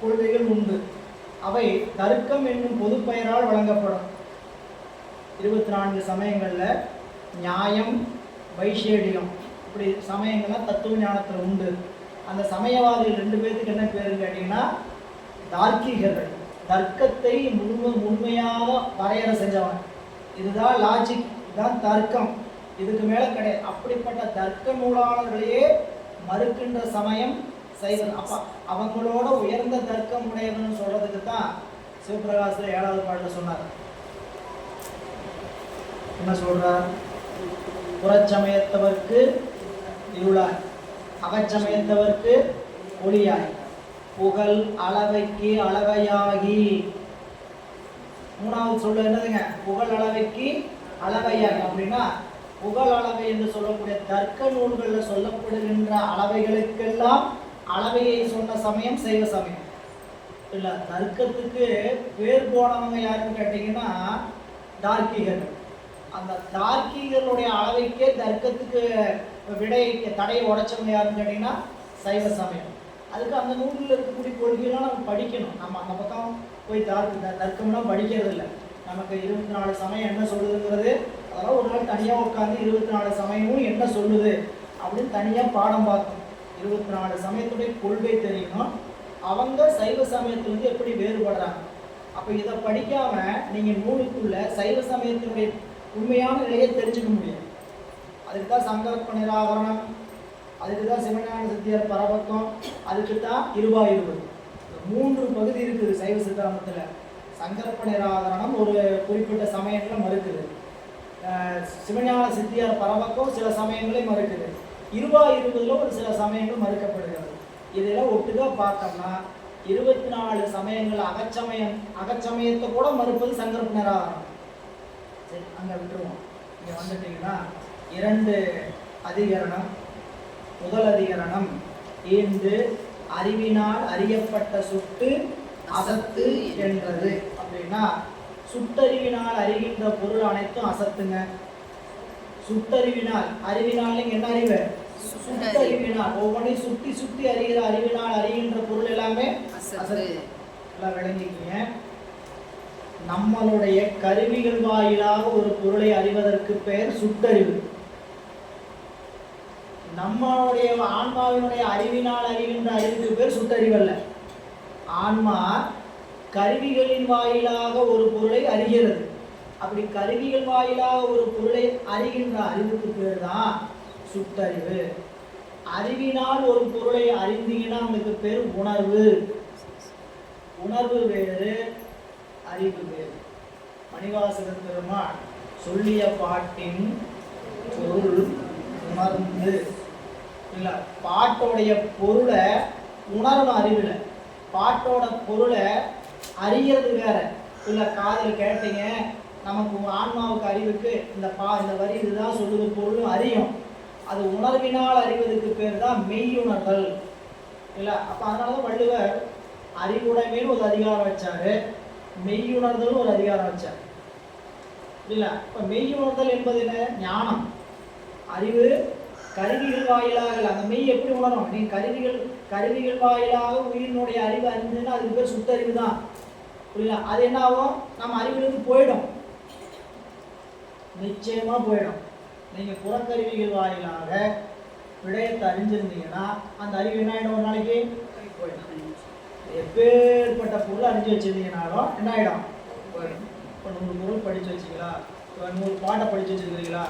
கொள்கைகள் உண்டு. அவை தர்க்கம் என்னும் பொது பெயரால் வழங்கப்படும். 24 சமயங்களில் நியாயம் வைஷேடிகம் இப்படி சமயங்கள்லாம் தத்துவ ஞானத்தில் உண்டு. அந்த சமயவாதிகள் 2 பேருக்கு என்ன பேருன்னு கேட்டீங்கன்னா தார்க்கிகர்கள். தர்க்கத்தை முழுமையாக வரையறை செஞ்சவன். இதுதான் லாஜிக், இதுதான் தர்க்கம், இதுக்கு மேலே கிடையாது. அப்படிப்பட்ட தர்க்க நூலாளர்களையே மறுக்கின்ற சமயம் சைவம். அப்போ அவங்களோட உயர்ந்த தர்க்கம் உடையவன்னு சொல்றதுக்கு தான் சிவபிரகாசில் 7வது பாடல சொன்னார். என்ன சொல்றார்? புறச்சமயத்தவர்க்கு இருளாய், அகச்சமயத்தவர்க்கு ஒளியாய், புகழ் அளவைக்கு அளவையாகி. 3வது சொல்ல என்னதுங்க? புகழ் அளவைக்கு அளவையாகி. அப்படின்னா புகழ் அளவை என்று சொல்லக்கூடிய தர்க்க நூல்களில் சொல்லப்படுகின்ற அளவைகளுக்கெல்லாம் அளவையை சொன்ன சமயம் சைவ சமயம். இல்லை, தர்க்கத்துக்கு பேர் போனவங்க யாருன்னு கேட்டீங்கன்னா தார்க்கிகர்கள். அந்த தார்க்கிகளுடைய அளவைக்கே தர்க்கத்துக்கு விடை தடையை உடைச்சவங்க யாருன்னு கேட்டீங்கன்னா சைவ சமயம். அதுக்கு அந்த நூலில் இருக்கக்கூடிய கொள்கையெல்லாம் நம்ம படிக்கணும். நம்ம அந்த பக்கம் போய் தர்க்கம்லாம் படிக்கிறது இல்லை. நமக்கு 24 சமயம் என்ன சொல்லுதுங்கிறது அதெல்லாம் ஒரு நாள் தனியாக உட்காந்து 24 சமயமும் என்ன சொல்லுது அப்படின்னு தனியாக பாடம் பார்க்கணும். 24 சமயத்துடைய கொள்கை தெரியணும். அவங்க சைவ சமயத்திலிருந்து எப்படி வேறுபடுறாங்க. அப்போ இதை படிக்காம நீங்கள் நூலுக்குள்ள சைவ சமயத்தினுடைய உண்மையான நிலையை தெரிஞ்சுக்க முடியாது. அதுக்கு தான் சங்கல்ப நிராகரணம், அதுக்கு தான் சிவஞான சித்தியார் பரபக்கம், அதுக்கு தான் 20 3 பகுதி இருக்குது சைவ சித்தாந்தத்தில். சங்கல்ப நிராகரணம் ஒரு குறிப்பிட்ட சமயத்தில் மறுக்குது, சிவஞான சித்தியார் பரபக்கம் சில சமயங்களே மறுக்குது, 20 ஒரு சில சமயங்கள் மறுக்கப்படுகிறது. இதெல்லாம் ஒட்டுக்கா பார்த்தோம்னா 24 சமயங்கள் அகச்சமயத்தை கூட மறுப்பது சங்கல்ப நிராகரணம். சரி, அங்கே விட்டுருவோம். இங்கே வந்துட்டீங்கன்னா 2 அதிகரணம். முதல் அதிகரணம் ஈண்டு அறிவினால் அறியப்பட்ட சுட்டு அசத்து என்றது. அப்படின்னா சுட்டறிவினால் அறிகின்ற பொருள் அனைத்தும் அசத்துங்க. சுட்டறிவினால், அறிவினால் என்ன அறிவு? சுட்டறிவினால், ஒவ்வொன்றையும் சுட்டி சுட்டி அறிகிற அறிவினால் அறிகின்ற பொருள் எல்லாமே அசத்து. எல்லாம் விளங்கிக்கீங்க. நம்மளுடைய கருவிகள் வாயிலாக ஒரு பொருளை அறிவதற்கு பெயர் சுட்டறிவு. நம்மளுடைய ஆன்மாவினுடைய அறிவினால் அறிகின்ற அறிவுக்கு பேர் சுட்டறிவு அல்ல. ஆன்மா கருவிகளின் வாயிலாக ஒரு பொருளை அறிகிறது. அப்படி கருவிகள் வாயிலாக ஒரு பொருளை அறிகின்ற அறிவுக்கு பேர் தான் சுட்டறிவு. அறிவினால் ஒரு பொருளை அறிந்தீங்கன்னா உங்களுக்கு பேர் உணர்வு. உணர்வு வேறு, அறிவு வேறு. மணிவாசகர் பெருமான் சொல்லிய பாட்டின் பொருள் உணர்ந்து இல்ல, பாட்டோடைய பொருளை உணரணும் அறிவில். பாட்டோட பொருளை அறிகிறது வேற இல்ல. காதில் கேட்டீங்க, நமக்கு ஆன்மாவுக்கு அறிவுக்கு இந்த வரி இதுதான் சொல்லுது பொருளும் அறியும். அது உணர்வினால் அறிவதற்கு பேர் தான் மெய்யுணர்தல் இல்லை. அப்போ அதனால தான் வள்ளுவர் அறிவுடைமைன்னு ஒரு அதிகாரம் வச்சாரு, மெய்யுணர்தல் ஒரு அதிகாரம் வச்சார் இல்லை. இப்போ மெய்யுணர்தல் என்பது என்ன? ஞானம். அறிவு கருவிகள் வாயிலாக அந்த மெய் எப்படி உணரும்? நீ கருவிகள் வாயிலாக உயிரினுடைய அறிவு அறிஞ்சுன்னா அதுக்கு பேர் சுத்தறிவு தான். புரியல? அது என்ன ஆகும்? நம்ம அறிவிலிருந்து போயிடும், நிச்சயமா போயிடும். நீங்க புறக்கருவிகள் வாயிலாக விடயத்தை அறிஞ்சிருந்தீங்கன்னா அந்த அறிவு என்ன ஆயிடும்? ஒரு நாளைக்கு போயிடும். எப்பேற்பட்ட பொருள் அறிஞ்சு வச்சிருந்தீங்கனாலும் என்ன ஆயிடும்? போயிடும். இப்போ 100 பொருள் படிச்சு வச்சிங்களா, 100 பாட்டை படிச்சு வச்சிருக்கீங்களா,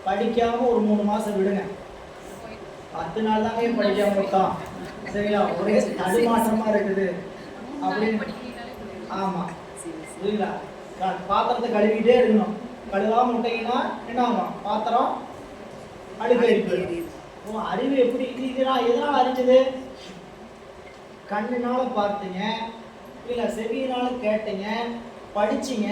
படிக்காம ஒரு 3 மாசம் விடுங்க. 10 நாள் தாங்க படிக்காம விட்டோம், சரிங்களா? ஒரே தடுமாற்றமா இருக்குது அப்படின்னு. ஆமா, புரியுங்களா? பாத்திரத்தை கழுவிட்டே இருக்கணும். கழுவாம விட்டீங்கன்னா என்ன ஆகும்? பாத்திரம் அழுக்கு. அறிவு எப்படி எதனால அறிஞ்சது? கண்ணினால பார்த்தீங்க இல்ல, செவியினால கேட்டீங்க, படிச்சீங்க,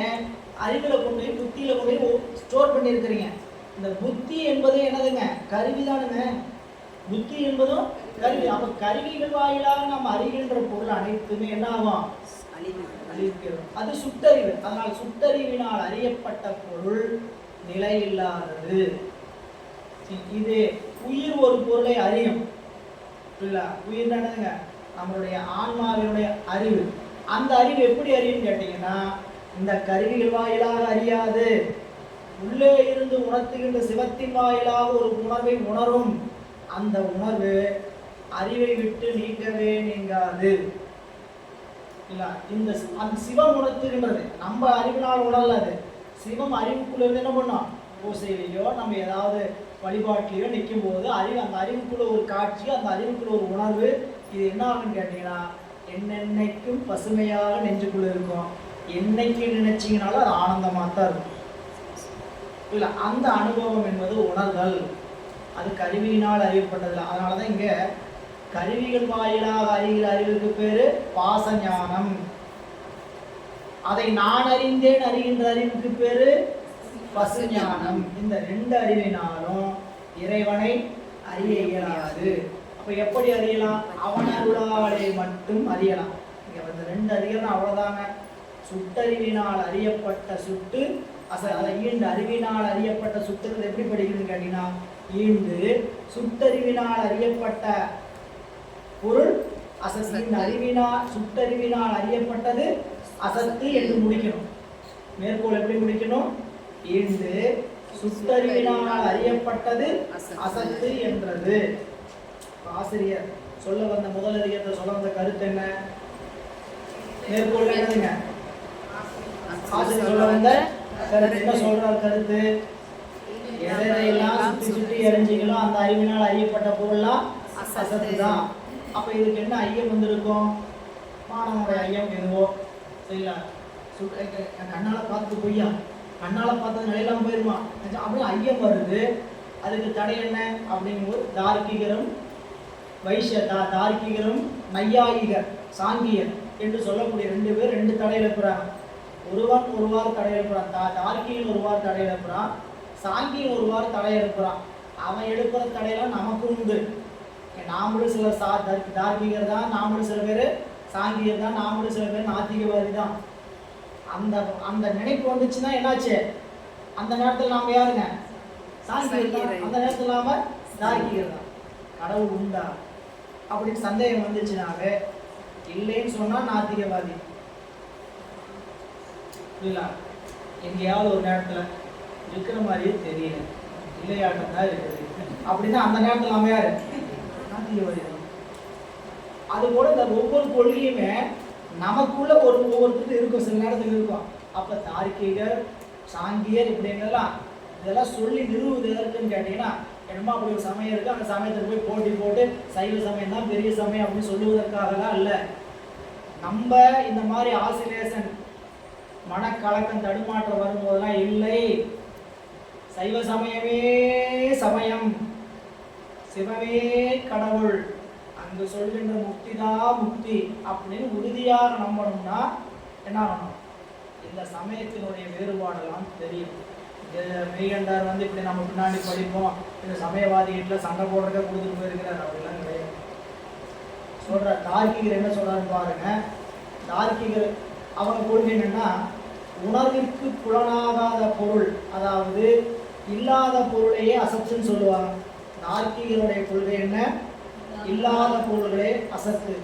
அறிவுல கொண்டு போய் புத்தியில கொண்டு போய் ஸ்டோர் பண்ணியிருக்கிறீங்க. இந்த புத்தி என்பது என்னதுங்க? கருவி தானுங்க. புத்தி என்பதும் கருவி. அப்ப கருவிகள் வாயிலாக நாம் அறிகின்ற பொருள் அனைத்துமே என்ன ஆகும்? அழிக்கிறது. அது சுட்டறிவு. அதனால் சுட்டறிவினால் அறியப்பட்ட பொருள் நிலையில்லாதது. இது உயிர் ஒரு பொருளை அறியும் இல்ல. உயிர் தானேங்க நம்மளுடைய ஆன்மாவினுடைய அறிவு. அந்த அறிவு எப்படி அறியும் கேட்டீங்கன்னா, இந்த கருவிகள் வாயிலாக அறியாது. உள்ளே இருந்து உணர்த்துகின்ற சிவத்தின் வாயிலாக ஒரு உணர்வை உணரும். அந்த உணர்வு அறிவை விட்டு நீங்கவே நீங்காது இல்ல. அந்த சிவம் உணர்த்துகின்றது, நம்ம அறிவினால் உணரலாது. சிவம் அறிவுக்குள்ள இருந்து என்ன பண்ணோம்? பூசையிலையோ நம்ம ஏதாவது வழிபாட்டிலையோ நிற்கும் போது அந்த அறிவுக்குள்ள ஒரு காட்சி, அந்த அறிவுக்குள்ள ஒரு உணர்வு. இது என்ன ஆகுன்னு கேட்டீங்கன்னா, என்னென்னைக்கும் பசுமையாக நெஞ்சுக்குள்ள இருக்கும். என்னைக்கு நினைச்சிங்கனாலும் அது ஆனந்தமாக தான் இருக்கும் இல்லை. அந்த அனுபவம் என்பது உணர்தல். அது கருவியினால் அறியப்பட்டதில்லை. அதனால தான் இங்கே கருவிகள் வாயிலாக அறிகிற அறிவுக்கு பேரு பாசஞானம். அதை நான் அறிந்தேன் அறிகின்ற அறிவுக்கு பேரு பசுஞானம். இந்த 2 அறிவினாலும் இறைவனை அறிய இயலாது. அப்ப எப்படி அறியலாம்? அவன் அருளாலே மட்டும் அறியலாம். இங்க இந்த 2 அறியலாம், அவ்வளவுதாங்க. சுட்டறிவினால் அறியப்பட்ட சுட்டு ஈண்டு அறிவினால் அறியப்பட்ட சுட்டுறது எப்படி படிக்கணும்னு கேட்டீங்கன்னா, ஈண்டு சுட்டறிவினால் அறியப்பட்ட பொருள் அசத்து. சுட்டறிவினால் அறியப்பட்டது அசத்து என்று முடிக்கணும். மேற்கோள் எப்படி முடிக்கணும்? ஈண்டு சுட்டறிவினால் அறியப்பட்டது அசத்து என்றது. ஆசிரியர் சொல்ல வந்த முதல் அதிகாரத்தை சொல்ல வந்த கருத்து என்ன? மேற்கோள் என்னதுங்க? ஆசிரியர் சொல்ல வந்த கருத்து என்ன சொல்றார்? கருத்து எதையெல்லாம் சுற்றி எறிஞ்சிங்களோ அந்த அறிவினால் அறியப்பட்ட பொருள்லாம் அசத்து தான். அப்ப இதுக்கு என்ன ஐயம் வந்திருக்கும்? மாணவனுடைய ஐயம் எதுவோ சரிங்களா? கண்ணால பார்த்து பொய்யா, கண்ணால பார்த்தது நிலையெல்லாம் போயிருமா அப்படின்னு ஐயம் வருது. அதுக்கு தடை என்ன அப்படிங்கும்போது தார்க்கிகரும் தார்க்கிகரும் நையாயிகர் சாங்கியர் என்று சொல்லக்கூடிய 2 பேர் 2 தடை எழுப்புறாங்க. ஒருவார் தடை எழுப்புறான். தார்க்கிகன் ஒருவார் தடை எழுப்புறான், சாங்கியன் ஒருவார் தடை எழுப்புறான். அவன் எழுப்புற தடையெல்லாம் நமக்கு உண்டு. நாமளும் சிலர் தார்க்கிகர் தான், நாமளும் சில பேர் சாங்கியர் தான், நாமளும் சில பேர் நாத்திகவாதி தான். அந்த நினைப்பு வந்துச்சுன்னா என்னாச்சு? அந்த நேரத்தில் நாம யாருங்க? சாங்கியர் தான். அந்த நேரத்தில் நாம தார்க்கிகர் தான். கடவுள் உண்டா அப்படின்னு சந்தேகம் வந்துச்சுனாவே இல்லைன்னு சொன்னா நாத்திகவாதி இல்ல. எங்கேயாவது ஒரு நேரத்துல இருக்கிற மாதிரியே தெரியல, இல்லையாட்டம் தான் இருக்குது அப்படின்னா அந்த நேரத்தில் நாம யாரு? நாத்திகவாதி. அது போல இந்த ஒவ்வொரு கொள்கையுமே நமக்குள்ள ஒவ்வொருத்தருக்கு இருக்கும், சில நேரத்துக்கு இருக்கும். அப்ப தார்க்கிகர், சாங்கியர் இப்படிங்கெல்லாம் இதெல்லாம் சொல்லி நிறுவுவது எதற்குன்னு கேட்டீங்கன்னா, என்னமோ அப்படி ஒரு சமயம் இருக்கு, அந்த சமயத்துக்கு போய் போட்டி போட்டு சைவ சமயம் தான் பெரிய சமயம் அப்படின்னு சொல்லுவதற்காகலாம் இல்லை. நம்ம இந்த மாதிரி ஆசிலேஷன் மனக்கலக்கம் தடுமாற்றம் வரும்போதெல்லாம் இல்லை, சைவ சமயமே சமயம், சிவமே கடவுள், அங்கு சொல்கின்ற முக்தி தான் முக்தி அப்படின்னு உறுதியாக நம்பணும்னா என்ன ஆகணும், இந்த சமயத்தினுடைய வேறுபாடெல்லாம் தெரியும். மெய்கண்டார் வந்து இப்படி நம்ம பின்னாடி படிப்போம், இந்த சமயவாதிகிட்ட சண்டை போடுறத கொடுத்துட்டு போயிருக்கிறார், அப்படிலாம் கிடையாது. சொல்ற தார்க்கிகர் என்ன சொல்றாரு பாருங்க. தார்க்கிகர் அவங்க கொள்கை என்னன்னா, உணர்விற்கு புலனாகாத பொருள், அதாவது இல்லாத பொருளையே அசத்துன்னு சொல்லுவாங்க. தார்க்கிகருடைய கொள்கை என்ன, இல்லாத பொருள்களே அசத்து,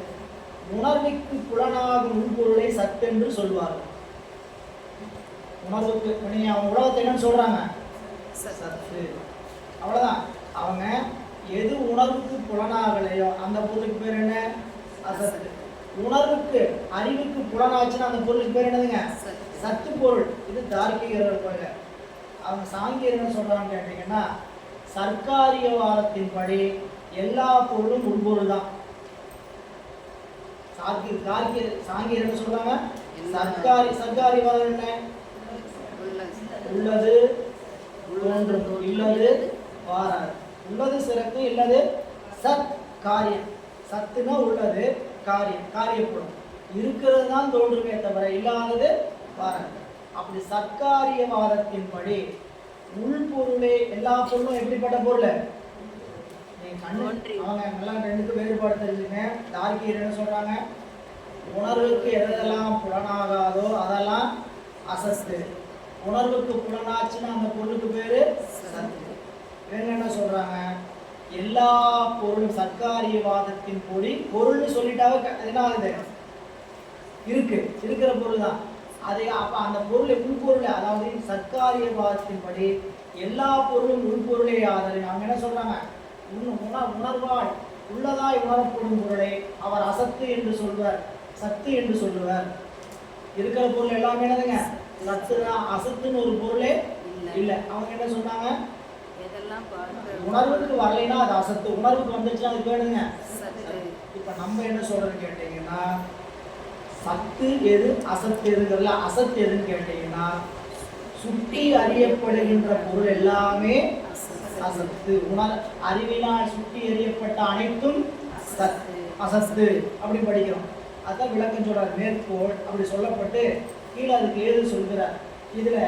உணர்வுக்கு புலனாகும் உள்பொருளை சத்து என்று சொல்வார்கள். உணர்வுக்கு நீங்க அவங்க உலகத்தை என்னன்னு சொல்றாங்க, சத்து, அவ்வளவுதான். அவங்க எது உணர்வுக்கு புலனாகலையோ அந்த பொருளுக்கு பேர் என்ன, அசத்து. உணர்வுக்கு அறிவுக்கு புலனாச்சுன்னா அந்த பொருளுக்கு பேர் என்னதுங்க, சத்து பொருள். இது தார்க்கிகர்கள் கொள்கை. அவங்க சாங்கியர் என்ன சொல்றாங்கன்னு கேட்டீங்கன்னா, சர்க்காரியவாதத்தின்படி எல்லா பொருளும் உள்பொருள் தான். சாங்கியர் என்ன சொல்றாங்க, சர்க்காரியவாதம் என்ன, உள்ளது தோன்றும், இல்லது வாராது, உள்ளது சிறப்பு, இல்லது சத் காரியம். சத்துனா உள்ளது, காரியம் காரியப்படும், இருக்கிறது தான் தோன்றுமே தவிர இல்லாதது வாராது. அப்படி சர்க்காரியவாதத்தின்படி உள்பொருளே எல்லா பொருளும் எப்படிப்பட்ட பொருள், அவங்க எல்லாம் ரெண்டுக்கு வேறுபாடு தெரிஞ்சுங்க. தார்க்கியர் என்ன சொல்றாங்க, உணர்வுக்கு எதெல்லாம் புலனாகாதோ அதெல்லாம் அசத்து, உணர்வுக்கு புலனாச்சுன்னா அந்த பொருளுக்கு பேரு சத்து. என்ன சொல்றாங்க, எல்லா பொருளும் சர்க்காரியவாதத்தின் பொருள்னு சொல்லிட்டாவே என்ன ஆகுது, இருக்கிற பொருள் தான் அது. அப்ப அந்த பொருளை உள்பொருளை, அதாவது சர்க்காரியவாதத்தின்படி எல்லா பொருளும் உள்பொருளே ஆதலின் அவங்க என்ன சொல்றாங்க, உணர்வால் உள்ளதாய் உணரப்படும் பொருளை அவர் அசத்து என்று சொல்வார், சத்து என்று சொல்லுவார். இருக்கிற பொருள் எல்லாமே என்னதுங்க, சத்து தான், அசத்துன்னு ஒரு பொருளே இல்லை. அவங்க என்ன சொன்னாங்க, உணர்வுக்கு வரலைன்னா அது அசத்து, உணர்வுக்கு வந்துச்சுன்னா அது வேணுங்க. இப்ப நம்ம என்ன சொல்றோம்னு கேட்டீங்கன்னா, சத்து எது அசத்து எதுங்கிறதுல அசத்து எதுன்னு கேட்டீங்கன்னா, சுட்டி அறியப்படுகின்ற பொருள் எல்லாமே அசத்து. அறிவினால் சுட்டி அறியப்பட்ட அனைத்தும் அசத்து அப்படி படிக்கிறோம். அதான் விளக்கம் சொல்றார். மேற்கோள் அப்படி சொல்லப்பட்டு கீழே அதுக்கு ஏது சொல்கிறார். இதுல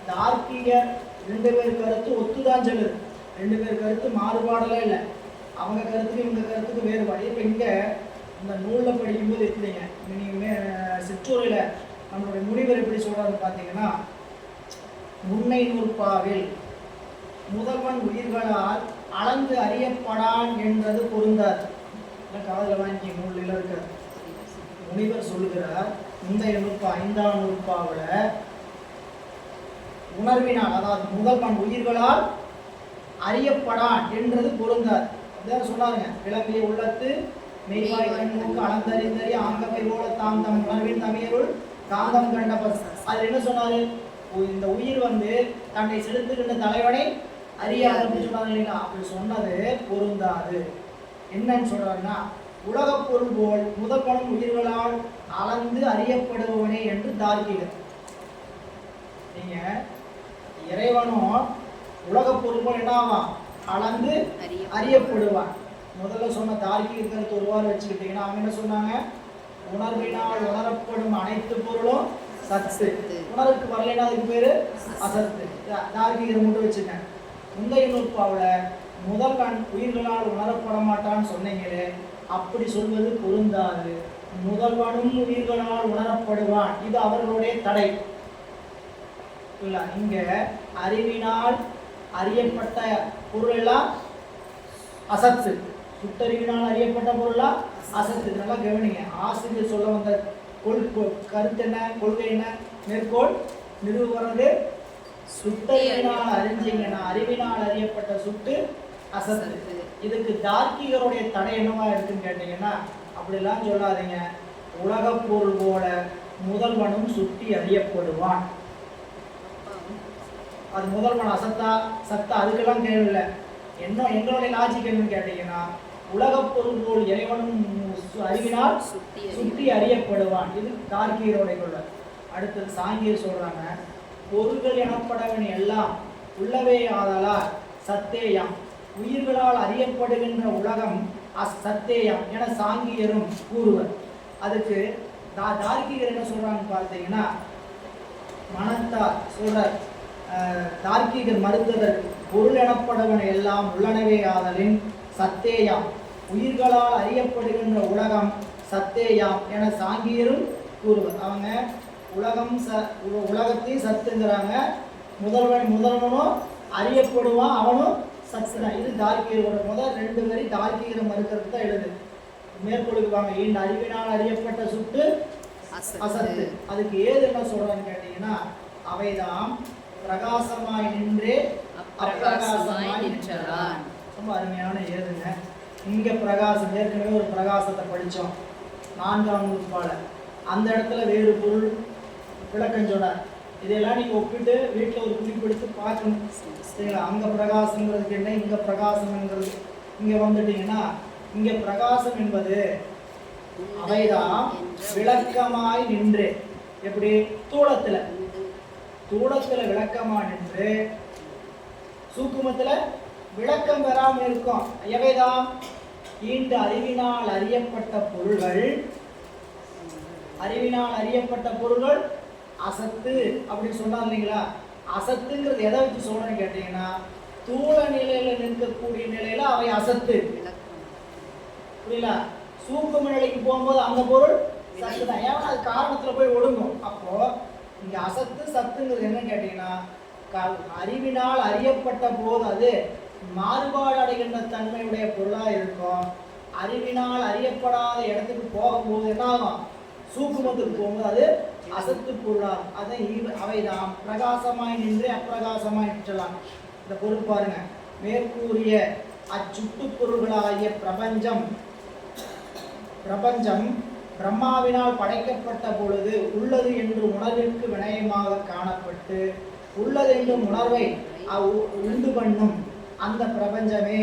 தார்க்கிகர் 2 பேர் கருத்து ஒத்துதான் சொல்லுது, 2 பேர் கருத்து மாறுபாடெல்லாம் இல்லை. அவங்க கருத்துக்கு இவங்க கருத்துக்கு வேறுபாடு. இப்ப இங்க இந்த நூல்ல படிக்கும்போது எப்படிங்க, நீங்க சிற்றூரில் நம்மளுடைய முனிவர் எப்படி சொல்றாருன்னு பார்த்தீங்கன்னா, முன்னை நூற்பாவில் முதல்வன் உயிர்களால் அளந்து அறியப்படான் என்றது பொருந்தாது. காதல வாங்கி நூலில் இருக்காது. முனிவர் சொல்லுகிறார், முந்தைய நூற்பா 5ஆம் நூற்பாவில் உணர்வினால், அதாவது முதல்வன் உயிர்களால் அறியப்படான் என்றது பொருந்தாது. அதான் சொன்னாருங்க, விளம்பிய உள்ளத்து மெய்வாய் கண்ணுக்கு அளந்தறிந்தறி ஆங்கமை போல தாம் தம் உணர்வின் தமியருள் காந்தம் கண்ட பஸ். அது என்ன சொன்னாரு, இந்த உயிர் வந்து தன்னை செலுத்துகின்ற தலைவனை அறியாது அப்படின்னு சொன்னாரு இல்லைங்களா. அப்படி சொன்னது பொருந்தாது. என்னன்னு சொல்றாருன்னா, உலக பொருள் போல் முதல்வனும் உயிர்களால் அளந்து அறியப்படுபவனே என்று தார்க்கிகர். நீங்க இறைவனும் உலக பொருள் போல் என்னவான், அளந்து அறியப்படுவான். முதல்ல சொன்ன தார்க்கிகர் கருத்து ஒருவாறு வச்சுக்கிட்டீங்கன்னா, அவங்க என்ன சொன்னாங்க, உணர்வினால் உணரப்படும் அனைத்து பொருளும் சத்து, உணர்வுக்கு வரலைன்னா அதுக்கு பேரு அசத்து. தார்க்கிகர் மட்டும் வச்சுக்கேன். முந்தைய நூற்பாவில் முதல்வன் உயிர்களால் உணரப்பட மாட்டான்னு சொன்னீங்களே, அப்படி சொல்வது பொருந்தாது. முதல்வனும் உயிர்களால் உணரப்படுவான், இது அவர்களுடைய தடை இல்ல. இங்க அறிவினால் அறியப்பட்ட பொருள் எல்லாம் அசத்து, சுட்டறிவினால் அறியப்பட்ட பொருளா அசத்து. நல்லா கவனிங்க. ஆசிரியர் சொல்ல வந்த கருத்து என்ன, கொள்கை என்ன, மேற்கோள் நிறுவுறது சுட்டறிவினால் அறிஞ்சிங்கன்னா அறிவினால் அறியப்பட்ட சுட்டு அசத்து. இதுக்கு தார்க்கிகருடைய தடை என்னவா இருக்குன்னு கேட்டீங்கன்னா, அப்படிலாம் சொல்லாதீங்க. உலகப் பொருள் போல முதல்வனும் சுட்டி அறியப்படுவான். அது முதல்வன் அசத்தா சத்தா அதுக்கெல்லாம் தேவையில்லை. என்ன எங்களுடைய லாஜிக் என்னன்னு கேட்டீங்கன்னா, உலகப் பொருள் போல் இறைவனும் அறிவினால் சுட்டி அறியப்படுவான். இது தார்க்கீகருடைய கொள்ள. அடுத்தது சாங்கியர் சொல்றாங்க, பொருள்கள் எனப்படவன் எல்லாம் உள்ளவே ஆதலால் சத்தேயாம், உயிர்களால் அறியப்படுகின்ற உலகம் சத்தேயாம் என சாங்கியரும் கூறுவர். அதுக்கு தார்க்கீகர் என்ன சொல்றாங்கன்னு பார்த்தீங்கன்னா, மனத்தார் சொல்ற தார்க்கீகர் மறுத்ததற்கு பொருள் எனப்படவன் எல்லாம் உள்ளனவே ஆதலின் சத்தேயாம், உயிர்களால் அறியப்படுகின்ற உலகம் சத்தேயாம் என சாங்கியரும் கூறுவர். அவங்க உலகத்தையும் சத்துங்கிறாங்க, முதல்வனும் அறியப்படுவான், அவனும் சத்துதான். இது தார்க்கீகரோட முதல் 2 வரி தார்க்கீகரை மறுக்கிறது தான் எழுது. மேற்கொள்ளுவாங்க, இந்த அறிவினால் அறியப்பட்ட சுட்டு அசத்து. அதுக்கு ஏது என்ன சொல்றான்னு கேட்டீங்கன்னா, அவைதான் பிரகாசமாய் நின்றே அப்பிரகாசமாய் நின்றான். ரொம்ப அருமையான ஏதுங்க. இங்க பிரகாசம், ஏற்கனவே ஒரு பிரகாசத்தை படித்தோம் 4ஆம் வகுப்பால. அந்த இடத்துல வேறு பொருள் விளக்கம் சொன்னார். இதெல்லாம் நீங்கள் ஒப்பிட்டு வீட்டில் ஒரு குறிப்பெடுத்து பார்க்கணும். சரிங்களா? அங்கே பிரகாசங்கிறதுக்கு என்ன, இங்கே பிரகாசம்ங்கிறது. இங்கே வந்துட்டீங்கன்னா, இங்கே பிரகாசம் என்பது அவைதான் விளக்கமாய் நின்று, எப்படி தூளத்தில் விளக்கமாய் நின்று சூக்குமத்தில் விளக்கம் பெறாமல் இருக்கும். எவைதான் ஈண்டு அறிவினால் அறியப்பட்ட பொருள்கள் அசத்து அப்படின்னு சொன்னார் இல்லைங்களா? அசத்துங்கிறது எதை வச்சு சொல்றேன்னு கேட்டீங்கன்னா, தூள நிலையில நிற்கக்கூடிய நிலையில அவை அசத்து. புரியல? சூக்கும நிலைக்கு போகும்போது அந்த பொருள் சத்து தான். ஏன்னா அது காரணத்துல போய் ஒடுங்கும். அப்போ இங்க அசத்து சத்துங்கிறது என்னன்னு கேட்டீங்கன்னா, அறிவினால் அறியப்பட்ட போது அது மாறுபாடு அடைகின்ற தன்மையுடைய பொருளா இருக்கும். அறிவினால் அறியப்படாத இடத்துக்கு போகும்போது என்ன ஆகும்? சூக்குமத்துக்கு போகும்போது அது அசத்து பொருளாகும். அதை அவைதான் பிரகாசமாய் நின்று அப்பிரகாசமாய் நிற்றலாம். இந்த பொருள் பாருங்க, மேற்கூறிய அச்சுட்டு பொருள்களாகிய பிரபஞ்சம் பிரம்மாவினால் படைக்கப்பட்ட பொழுது உள்ளது என்று உணர்விற்கு வினயமாக காணப்பட்டு, உள்ளது என்னும் உணர்வை உண்டு பண்ணும் அந்த பிரபஞ்சமே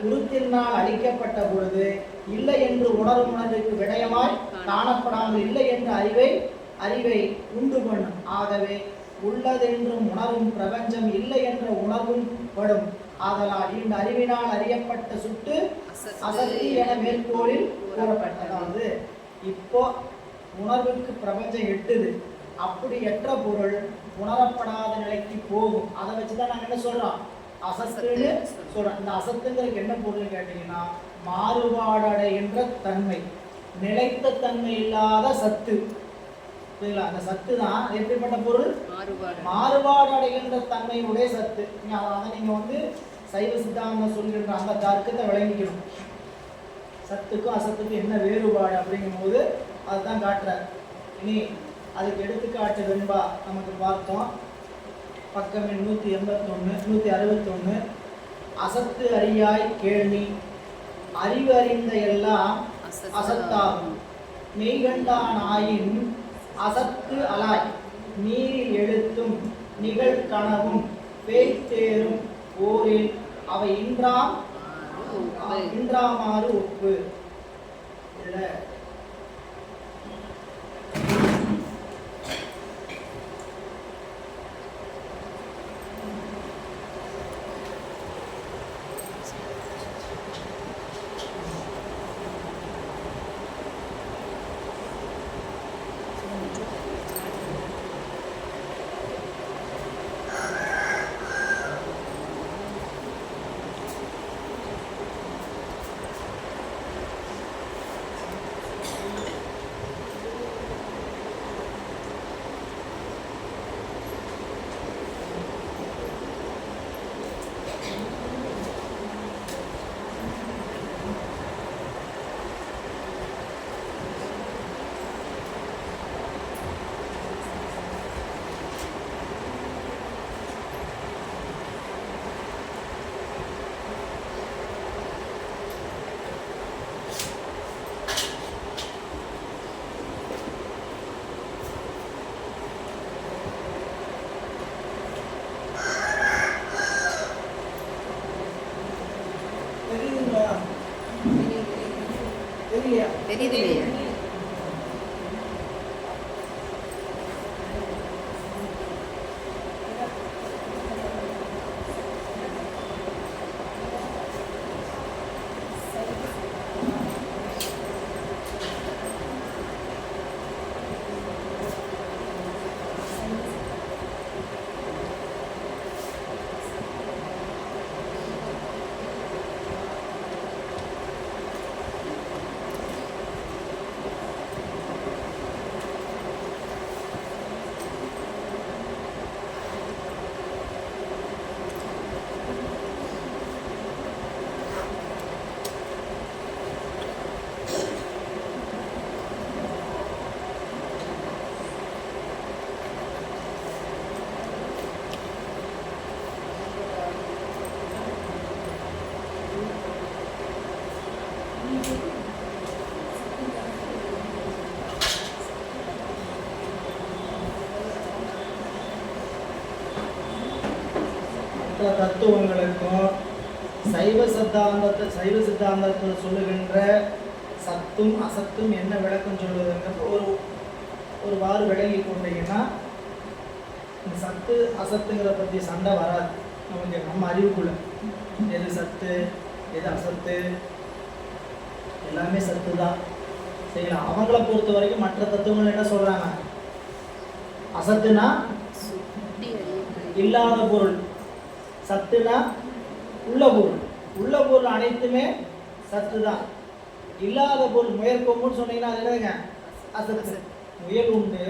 உருத்தினால் அளிக்கப்பட்ட பொழுது இல்லை என்று உணரும் உணர்வுக்கு விடயமாய் காணப்படாமல் இல்லை என்ற அறிவை உண்டு பண்ணும். ஆகவே உள்ளதென்றும் உணரும் பிரபஞ்சம் இல்லை என்ற உணர்வும் படும். ஆதலால் இந்த அறிவினால் அறியப்பட்ட சுட்டு அசத்தி என மேற்கோளில் கூறப்பட்டது. அதாவது இப்போ உணர்வுக்கு பிரபஞ்சம் எட்டுது, அப்படி எற்ற பொருள் உணரப்படாத நிலைக்கு போகும். அதை வச்சுதான் நாங்கள் என்ன சொல்றோம்? அசத்துன்னு சொல்றோம். இந்த அசத்துங்கிறதுக்கு என்ன பொருள் கேட்டீங்கன்னா, மாறுபாடடைகின்ற தன்மை, நிலைத்த தன்மை இல்லாத சத்து. புரியுங்களா? அந்த சத்து தான் எப்படிப்பட்ட பொருள்? மாறுபாடு அடைகின்ற தன்மையுடைய சத்து. அதை நீங்க சைவ சித்தாந்தம் சொல்கின்ற அந்த தர்க்கத்தை விளங்கிக்கணும். சத்துக்கும் அசத்துக்கும் என்ன வேறுபாடு அப்படிங்கும் போது அதுதான் காட்டுறார். இனி அதுக்கு எடுத்துக்காட்டு வெண்பா நமக்கு பார்த்தோம். பக்கம் 181 161. அசத்து அறியாய் கேள்வி, அறிவு அறிந்த எல்லாம் அசத்தாகும். மெய்கண்டான் ஆயின் அசத்து அலாய், நீரில் எழுத்தும் நிகழ்கனவும் பேய்த்தேரும் ஓரில் அவை இன்றாமாறு ஒப்பு. தெரியுதுலையா? தத்துவங்களுக்கும் சைவ சித்தாந்தத்தில் சொல்லுகின்ற சத்தும் அசத்தும் என்ன விளக்கம் சொல்லுதுங்கிறது ஒரு வாறு விளங்கி கொண்டீங்கன்னா இந்த சத்து அசத்துங்கிற பற்றி சண்டை வராது. நமக்கு நம்ம அறிவுக்குள்ள எது சத்து எது அசத்து எல்லாமே சத்து தான் செய்யலாம். அவங்கள பொறுத்த வரைக்கும் மற்ற தத்துவங்கள் என்ன சொல்றாங்க? அசத்துனா இல்லாத பொருள், சத்துனா உள்ள பொருள். உள்ள பொருள் அனைத்துமே சத்து தான். இல்லாத பொருள் முயற்கொம்புன்னு சொன்னீங்கன்னா அது என்னதுங்க? அசத்து. முயல் உண்டு,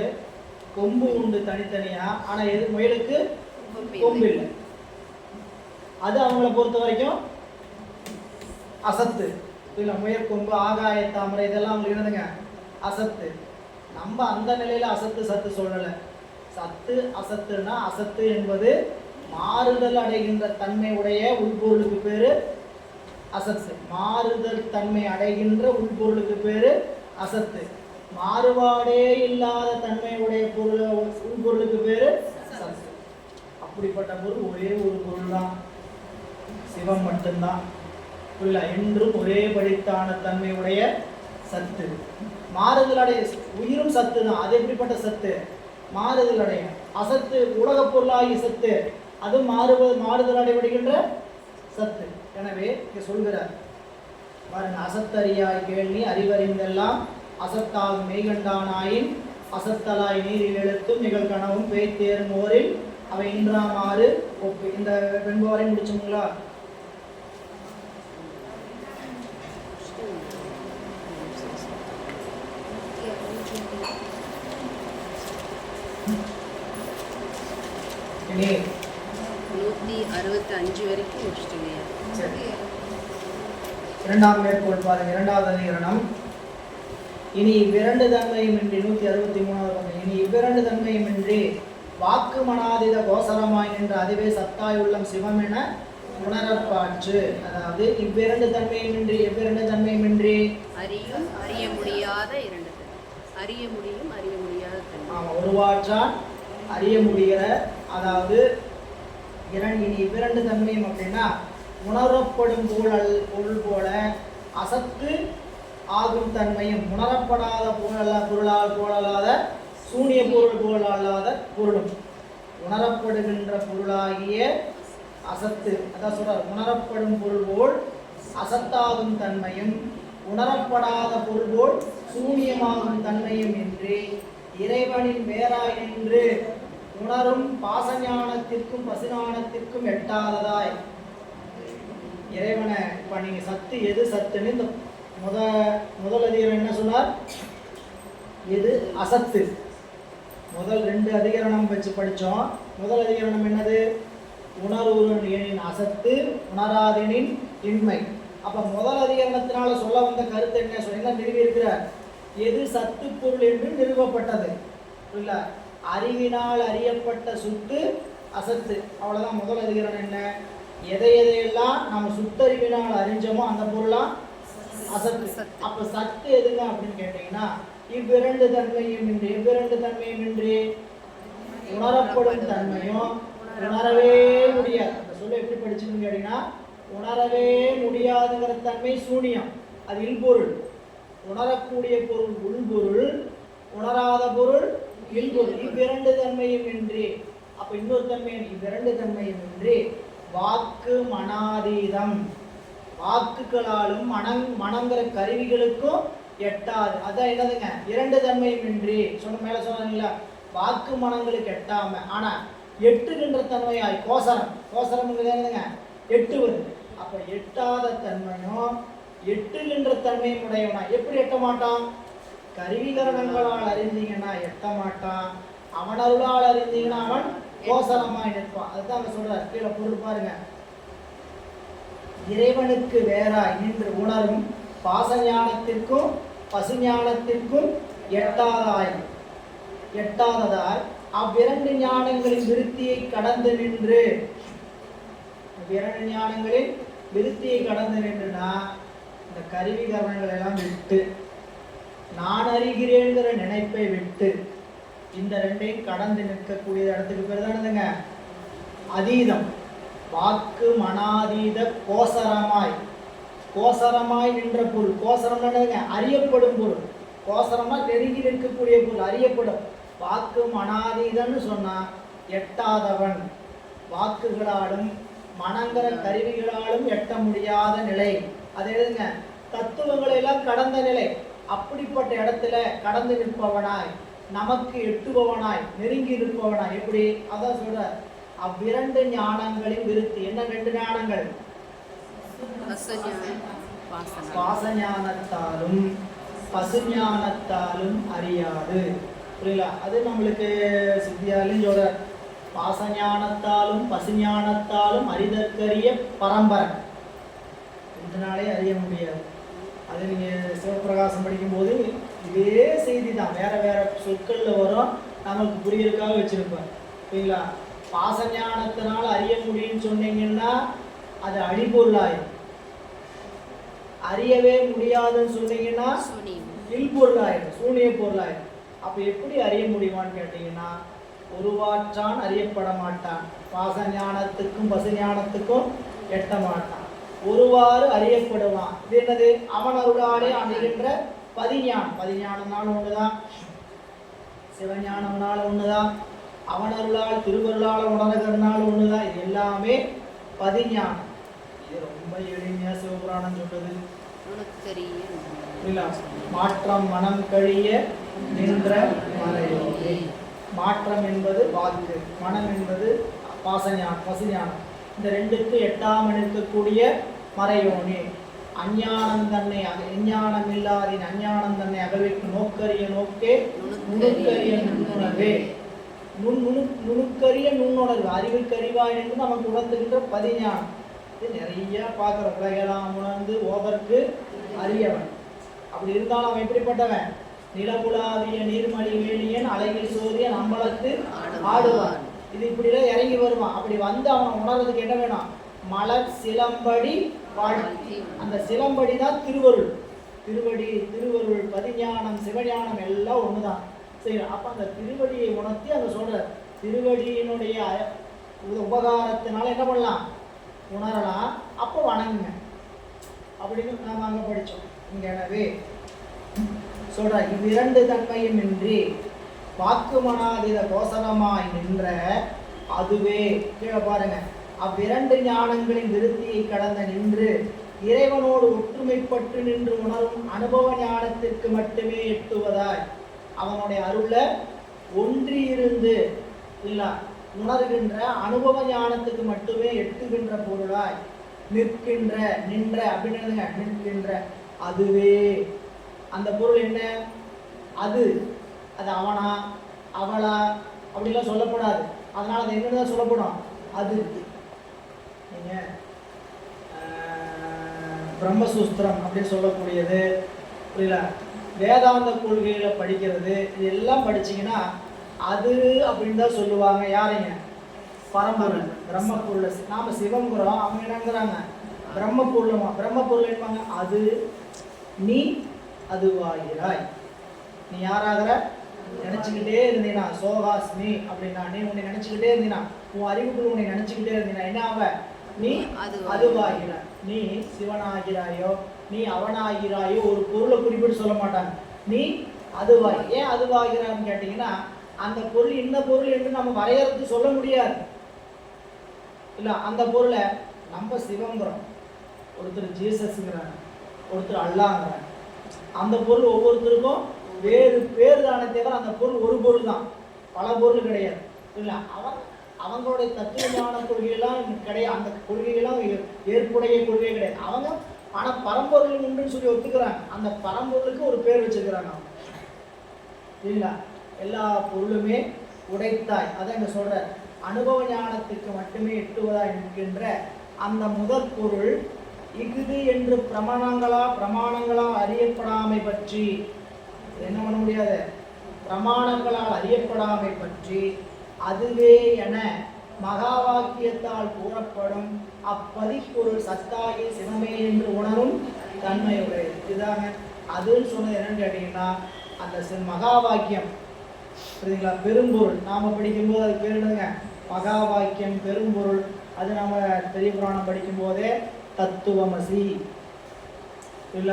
கொம்பு உண்டு தனித்தனியா, ஆனா எது முயலுக்கு கொம்பு இல்லை. அது அவங்கள பொறுத்த வரைக்கும் அசத்து இல்லை. முயற்கொம்பு, ஆகாய தாமரை இதெல்லாம் அவங்களுக்கு என்னதுங்க? அசத்து. நம்ம அந்த நிலையில அசத்து சத்து சொல்லலை. சத்து அசத்துனா அசத்து என்பது மாறுதல் அடைகின்ற தன்மை உடைய உள்பொருளுக்கு பேரு அசத்து. மாறுதல் தன்மை அடைகின்ற உள்பொருளுக்கு பேரு அசத்து. மாறுபாடே இல்லாத தன்மை உடைய பொருள் உள்பொருளுக்கு பேரு சத்து. அப்படிப்பட்ட பொருள் ஒரே ஒரு பொருள் தான், சிவம் மட்டும்தான். புரியல? என்றும் ஒரே படித்தான தன்மை உடைய சத்து. மாறுதல் அடைய உயிரும் சத்து தான். அது எப்படிப்பட்ட சத்து? மாறுதல் அடைய அசத்து. உலக பொருளாகி சத்து, அது மாறுதல் அடைபடுகின்ற சத்து. எனவே இங்க சொல்கிறார் பாருங்க, அசத்தறியாய் கேள்வி அறிவறிந்தெல்லாம் அசத்தாகும் மெய்கண்டானாயின் அசத்தலாய் நீரில் எழுத்தும் நிகழ்கனவும் பேய்த்தேரும் ஓரில் அவை இன்றாமாறு ஒப்பு. இந்த வெண்பவரை முடிச்சோங்களா? இனி 165 வரைக்கும் முடிச்சிட்டீங்க. இரண்டாம் மேற்கோள் பாருங்க, இரண்டாவது அதிகரணம். இனி இவ்விரண்டு தன்மையுமின்றி 163வது. இனி இவ்விரண்டு தன்மையுமின்றி வாக்கு மனாதித கோசரமாய் நின்ற அதுவே சத்தாய் உள்ளம் சிவம் என உணரப்பாற்று. அதாவது இவ்விரண்டு தன்மையுமின்றி, எவ்விரண்டு தன்மையுமின்றி அறியும் அறிய முடியாத இரண்டு தன்மை. அறிய முடியும் அறிய முடியாத தன்மை. ஆமா, ஒருவாற்றால் அறிய முடிகிற, அதாவது இனி இவ்விரண்டு தன்மையும் அப்படின்னா உணரப்படும் பொருள் போல அசத்து ஆகும் தன்மையும், உணரப்படாத பொருளால் போலல்லாத சூனிய பொருள் போல் அல்லாத பொருளும், உணரப்படுகின்ற பொருளாகிய அசத்து, அதான் சொல்றார், உணரப்படும் பொருள் போல் அசத்தாகும் தன்மையும் உணரப்படாத பொருள் போல் சூனியமாகும் தன்மையும் என்று இறைவனின் வேறாய் நின்று உணரும் பாசஞானத்திற்கும் பசுஞானத்திற்கும் எட்டாததாய். இறைவனை இப்ப நீங்க சத்து எது சத்துன்னு இந்த முதல் அதிகாரம் என்ன சொன்னார்? எது அசத்து. முதல் 2 அதிகரணம் வச்சு படித்தோம். முதல் அதிகரணம் என்னது? உணர்வுறனின் அசத்து, உணராதெனின் இன்மை. அப்ப முதல் அதிகரணத்தினால சொல்ல வந்த கருத்து என்ன சொல்ல நிறுவி இருக்கிறார்? எது சத்து பொருள் என்று நிறுவப்பட்டது. இல்ல, அறிவினால் அறியப்பட்ட சுத்து அசத்து. அவ்வளவுதான் முதல் அதிகரணம். என்ன? எதையெல்லாம் நம்ம சுத்தறிவினால் அறிஞ்சோமோ அந்த பொருளாம் அசத்து. அப்ப சத்து எதுங்க அப்படின்னு கேட்டீங்கன்னா இவ்விரண்டு தன்மையும் இன்றி, எவ்விரண்டு தன்மையும் இன்றி உணரப்படும் தன்மையும் உணரவே முடியாது. அந்த சொல்ல எப்படி படிச்சுன்னு கேட்டீங்கன்னா உணரவே முடியாதுங்கிற தன்மை சூனியம், அது இல்பொருள். உணரக்கூடிய பொருள் உள்பொருள், உணராத பொருள் இல்பொருள். இவ்விரண்டு தன்மையும் இன்றி, அப்ப இன்னொரு தன்மை, இவ்விரண்டு தன்மையும் இன்றி வாக்கு மனாதீதம், வாக்குகளாலும் மனங்கிற கருவிகளுக்கும் எட்டாது. அதான் என்னதுங்க, இரண்டு தன்மையும் இன்றி சொன்ன மேல சொன்னீங்களா, வாக்கு மனங்களுக்கு எட்டாம ஆனா எட்டுகின்ற தன்மையாய் கோசரம், கோசரம் என்னதுங்க, எட்டுவது. அப்ப எட்டாத தன்மையும் எட்டுகின்ற தன்மையும் உடையவனா. எப்படி எட்ட மாட்டான்? கருவிகரணங்களால் அறிந்தீங்கன்னா எட்ட மாட்டான், அவன் அருளால் அறிந்தீங்கன்னா அவன் கோசரமாய் நிற்பான். அதுதான் அங்க சொல்றார். கீழே பொருள் பாருங்க. இறைவனுக்கு வேறாய் நின்று உணரும் பாசஞானத்திற்கும் பசுஞானத்திற்கும் எட்டாததால் அவ்விரண்டு ஞானங்களின் விருத்தியை கடந்து நின்று, இவ்விரண்டு ஞானங்களின் விருத்தியை கடந்து நின்றுனா இந்த கருவிகரணங்கள் எல்லாம் விட்டு நான் அறிகிறேங்கிற நினைப்பை விட்டு இந்த ரெண்டையும் கடந்து நிற்கக்கூடிய இடத்துக்கு பேர் தானதுங்க அதீதம். வாக்கு மனாதீத கோசரமாய் நின்ற பொருள். கோசரம் என்னதுங்க, அறியப்படும் பொருள். கோசரமா நெருங்கி நிற்கக்கூடிய பொருள், அறியப்படும். வாக்கு மனாதீதன்னு சொன்னா எட்டாதவன், வாக்குகளாலும் மனங்கர கருவிகளாலும் எட்ட முடியாத நிலை. அது எதுங்க, தத்துவங்களை எல்லாம் கடந்த நிலை. அப்படிப்பட்ட இடத்துல கடந்து நிற்பவனாய், நமக்கு எட்டுபவனாய், நெருங்கி நிற்பவனாய். எப்படி? அதான் சொல்ற, அவ்விரண்டு ஞானங்களின் விருத்தி. என்ன ரெண்டு ஞானங்கள்? பாசஞானத்தாலும் பசுஞானத்தாலும் அறியாது. புரியல? அது நம்மளுக்கு சித்தியாலையும் சொல்ற, பாசஞானத்தாலும் பசுஞானத்தாலும் அறிதற்கரிய பரம்பரை, இதனாலே அறிய முடியாது. அது நீங்கள் சிவபிரகாசம் படிக்கும்போது இதே செய்தி தான், வேற வேற சொற்களில் வரும், நமக்கு புரியறதுக்காக வச்சிருப்பேன். சரிங்களா? பாசஞானத்தினால் அறிய முடியும்னு சொன்னீங்கன்னா அது அடிபொருளாயிரும். அறியவே முடியாதுன்னு சொன்னீங்கன்னா இல்பொருளாயிரும், சூனிய பொருளாயிரும். அப்ப எப்படி அறிய முடியுமான்னு கேட்டீங்கன்னா, ஒருவாற்றான் அறியப்பட மாட்டான், பாசஞானத்துக்கும் பசுஞானத்துக்கும் எட்ட மாட்டான், ஒருவாறு அறியப்படுவான். இது என்னது? அவன் அருளாலே அமைகின்ற பதிஞானம். பதிஞானம்னாலும் ஒண்ணுதான், சிவஞானம்னாலும் ஒண்ணுதான், அவன் அருளால் திருவருளால் உணர்கிறதுனாலும் ஒண்ணுதான். இது எல்லாமே பதிஞானம். இது ரொம்ப எளிமையா சிவபுராணம் சொல்றது. மாற்றம் மனம் கழிய நின்ற மறையோனே. மாற்றம் என்பது வாக்கு, மனம் என்பது பாசஞானம், பசுஞானம். இந்த ரெண்டுக்கு எட்டாமல் இருக்கக்கூடிய மறையோனே. அஞ்ஞானம் தன்னை எஞ்ஞானம் இல்லாதின் அஞ்ஞானம் தன்னை அகழ்விக்கும் நோக்கரிய நோக்கே நுணுக்கரிய நுண்ணுணர்வே. நுணுக்கரிய நுண்ணுணர்வு, அறிவுக்கறிவாய் என்று நமக்கு உணர்த்துகின்ற பதிஞானம். இது நிறைய பார்க்குற உலகெல்லாம் உணர்ந்து ஓதற்கு அறியவன். அப்படி இருந்தாலும் அவன் எப்படிப்பட்டவன்? நிலமுலாவிய நீர்மணி வேணியன் அழகில் சோதியன் அம்பலத்து ஆடுவான். இது இப்படிலாம் இறங்கி வருவான். அப்படி வந்து அவனை உணர்றதுக்கு என்ன வேணும்? மலர் சிலம்படி வாழ்த்தி. அந்த சிலம்படி தான் திருவருள். திருவடி, திருவருள், பதிஞானம், சிவஞானம் எல்லாம் ஒண்ணுதான். சரி, அப்ப அந்த திருவடியை உணர்த்தி அங்க சொல்ற, திருவடியினுடைய உபகாரத்தினால என்ன பண்ணலாம்? உணரலாம். அப்போ வணங்குங்க அப்படின்னு நாம் அங்க படிச்சோம். இங்க எனவே சொல்ற, இவ்விரண்டு தன்மையும் இன்றி வாக்கு மனாதீத கோசரமாய் நின்ற அதுவே. கீழே பாருங்க, அவ்விரண்டு ஞானங்களின் விருத்தியை கடந்த நின்று இறைவனோடு ஒற்றுமைப்பட்டு நின்று உணரும் அனுபவ ஞானத்திற்கு மட்டுமே எட்டுவதாய், அவனுடைய அருள ஒன்றி இருந்து இல்ல உணர்கின்ற அனுபவ ஞானத்துக்கு மட்டுமே எட்டுகின்ற பொருளாய் நிற்கின்ற, நின்ற அப்படின்னு நிற்கின்ற அதுவே. அந்த பொருள் என்ன? அது அவனா அவளா அப்படிலாம் சொல்லப்படாது. அதனால அது என்னதான் சொல்லப்படும்? அது. நீங்க பிரம்மசூஸ்திரம் அப்படின்னு சொல்லக்கூடியது, புரியல, வேதாந்த கொள்கைகளை படிக்கிறது, இதெல்லாம் படிச்சிங்கன்னா அது அப்படின்னு தான் சொல்லுவாங்க. யாரைங்க? பரம்பொருள், பிரம்மப்பொருள். நாம சிவங்குறோம், அவங்க என்னங்கிறாங்க? பிரம்மப்பொருளுமா. பிரம்மப்பொருள் என்னவாங்க? அது நீ அதுவாகிறாய். நீ யாராகிற? நினைச்சுக்கிட்டே இருந்தீனா சோகாஸ்மி அப்படின்னா, நீ உன்னை நினைச்சுக்கிட்டே இருந்தீனா, உன் அறிவுக்குள் உன்னை நினைச்சுக்கிட்டே இருந்தீனா என்ன ஆவ? நீ அதுவாகிறாய். நீ சிவனாகிறாயோ நீ அவனாகிறாயோ ஒரு பொருளை குறிப்பிட்டு சொல்ல மாட்டாங்க. நீ அதுவாய். ஏன் அதுவாகிறான்னு கேட்டீங்கன்னா அந்த பொருள் இந்த பொருள் என்று நம்ம வரையறுத்து சொல்ல முடியாது இல்ல. அந்த பொருளை நம்ம சிவங்கிறோம், ஒருத்தர் ஜீசஸ்ங்கிறாங்க, ஒருத்தர் அல்லாங்கிறாங்க. அந்த பொருள் ஒவ்வொருத்தருக்கும் வேறு பேர் தானே தவிர அந்த பொருள் ஒரு பொருள் தான், பல பொருள் கிடையாது இல்லை. அவங்களுடைய தத்துவமான கொள்கையெல்லாம் கிடையாது, அந்த கொள்கையெல்லாம் ஏற்புடைய கொள்கை கிடையாது அவங்க. ஆனால் பரம்பொருள் உண்டுன்னு சொல்லி ஒத்துக்கிறாங்க. அந்த பரம்பொருளுக்கு ஒரு பேர் வச்சுக்கிறாங்க அவங்க இல்லைங்களா. எல்லா பொருளுமே உடைத்தாய், அதான் இங்க சொல்ற அனுபவ ஞானத்துக்கு மட்டுமே எட்டுவதா என்கின்ற அந்த முதற் பொருள் இஃது என்று பிரமாணங்களால் அறியப்படாமை பற்றி என்ன பண்ண முடியாது, பிரமாணங்களால் அறியப்படாமை பற்றி அதுவே என மகா வாக்கியத்தால் கூறப்படும் அப்பதிப்பொருள் சத்தாகி சிவமே என்று உணரும் தன்மையுடையது. இதுதாங்க அதுன்னு சொன்னது என்னன்னு கேட்டீங்கன்னா அந்த மகா வாக்கியம் புரியுதுங்களா, பெரும்பொருள். நாம் படிக்கும்போது அது பேர் என்னங்க, மகா வாக்கியம் பெரும்பொருள். அது நம்ம பெரிய புராணம் படிக்கும் போதே தத்துவமசி இல்ல,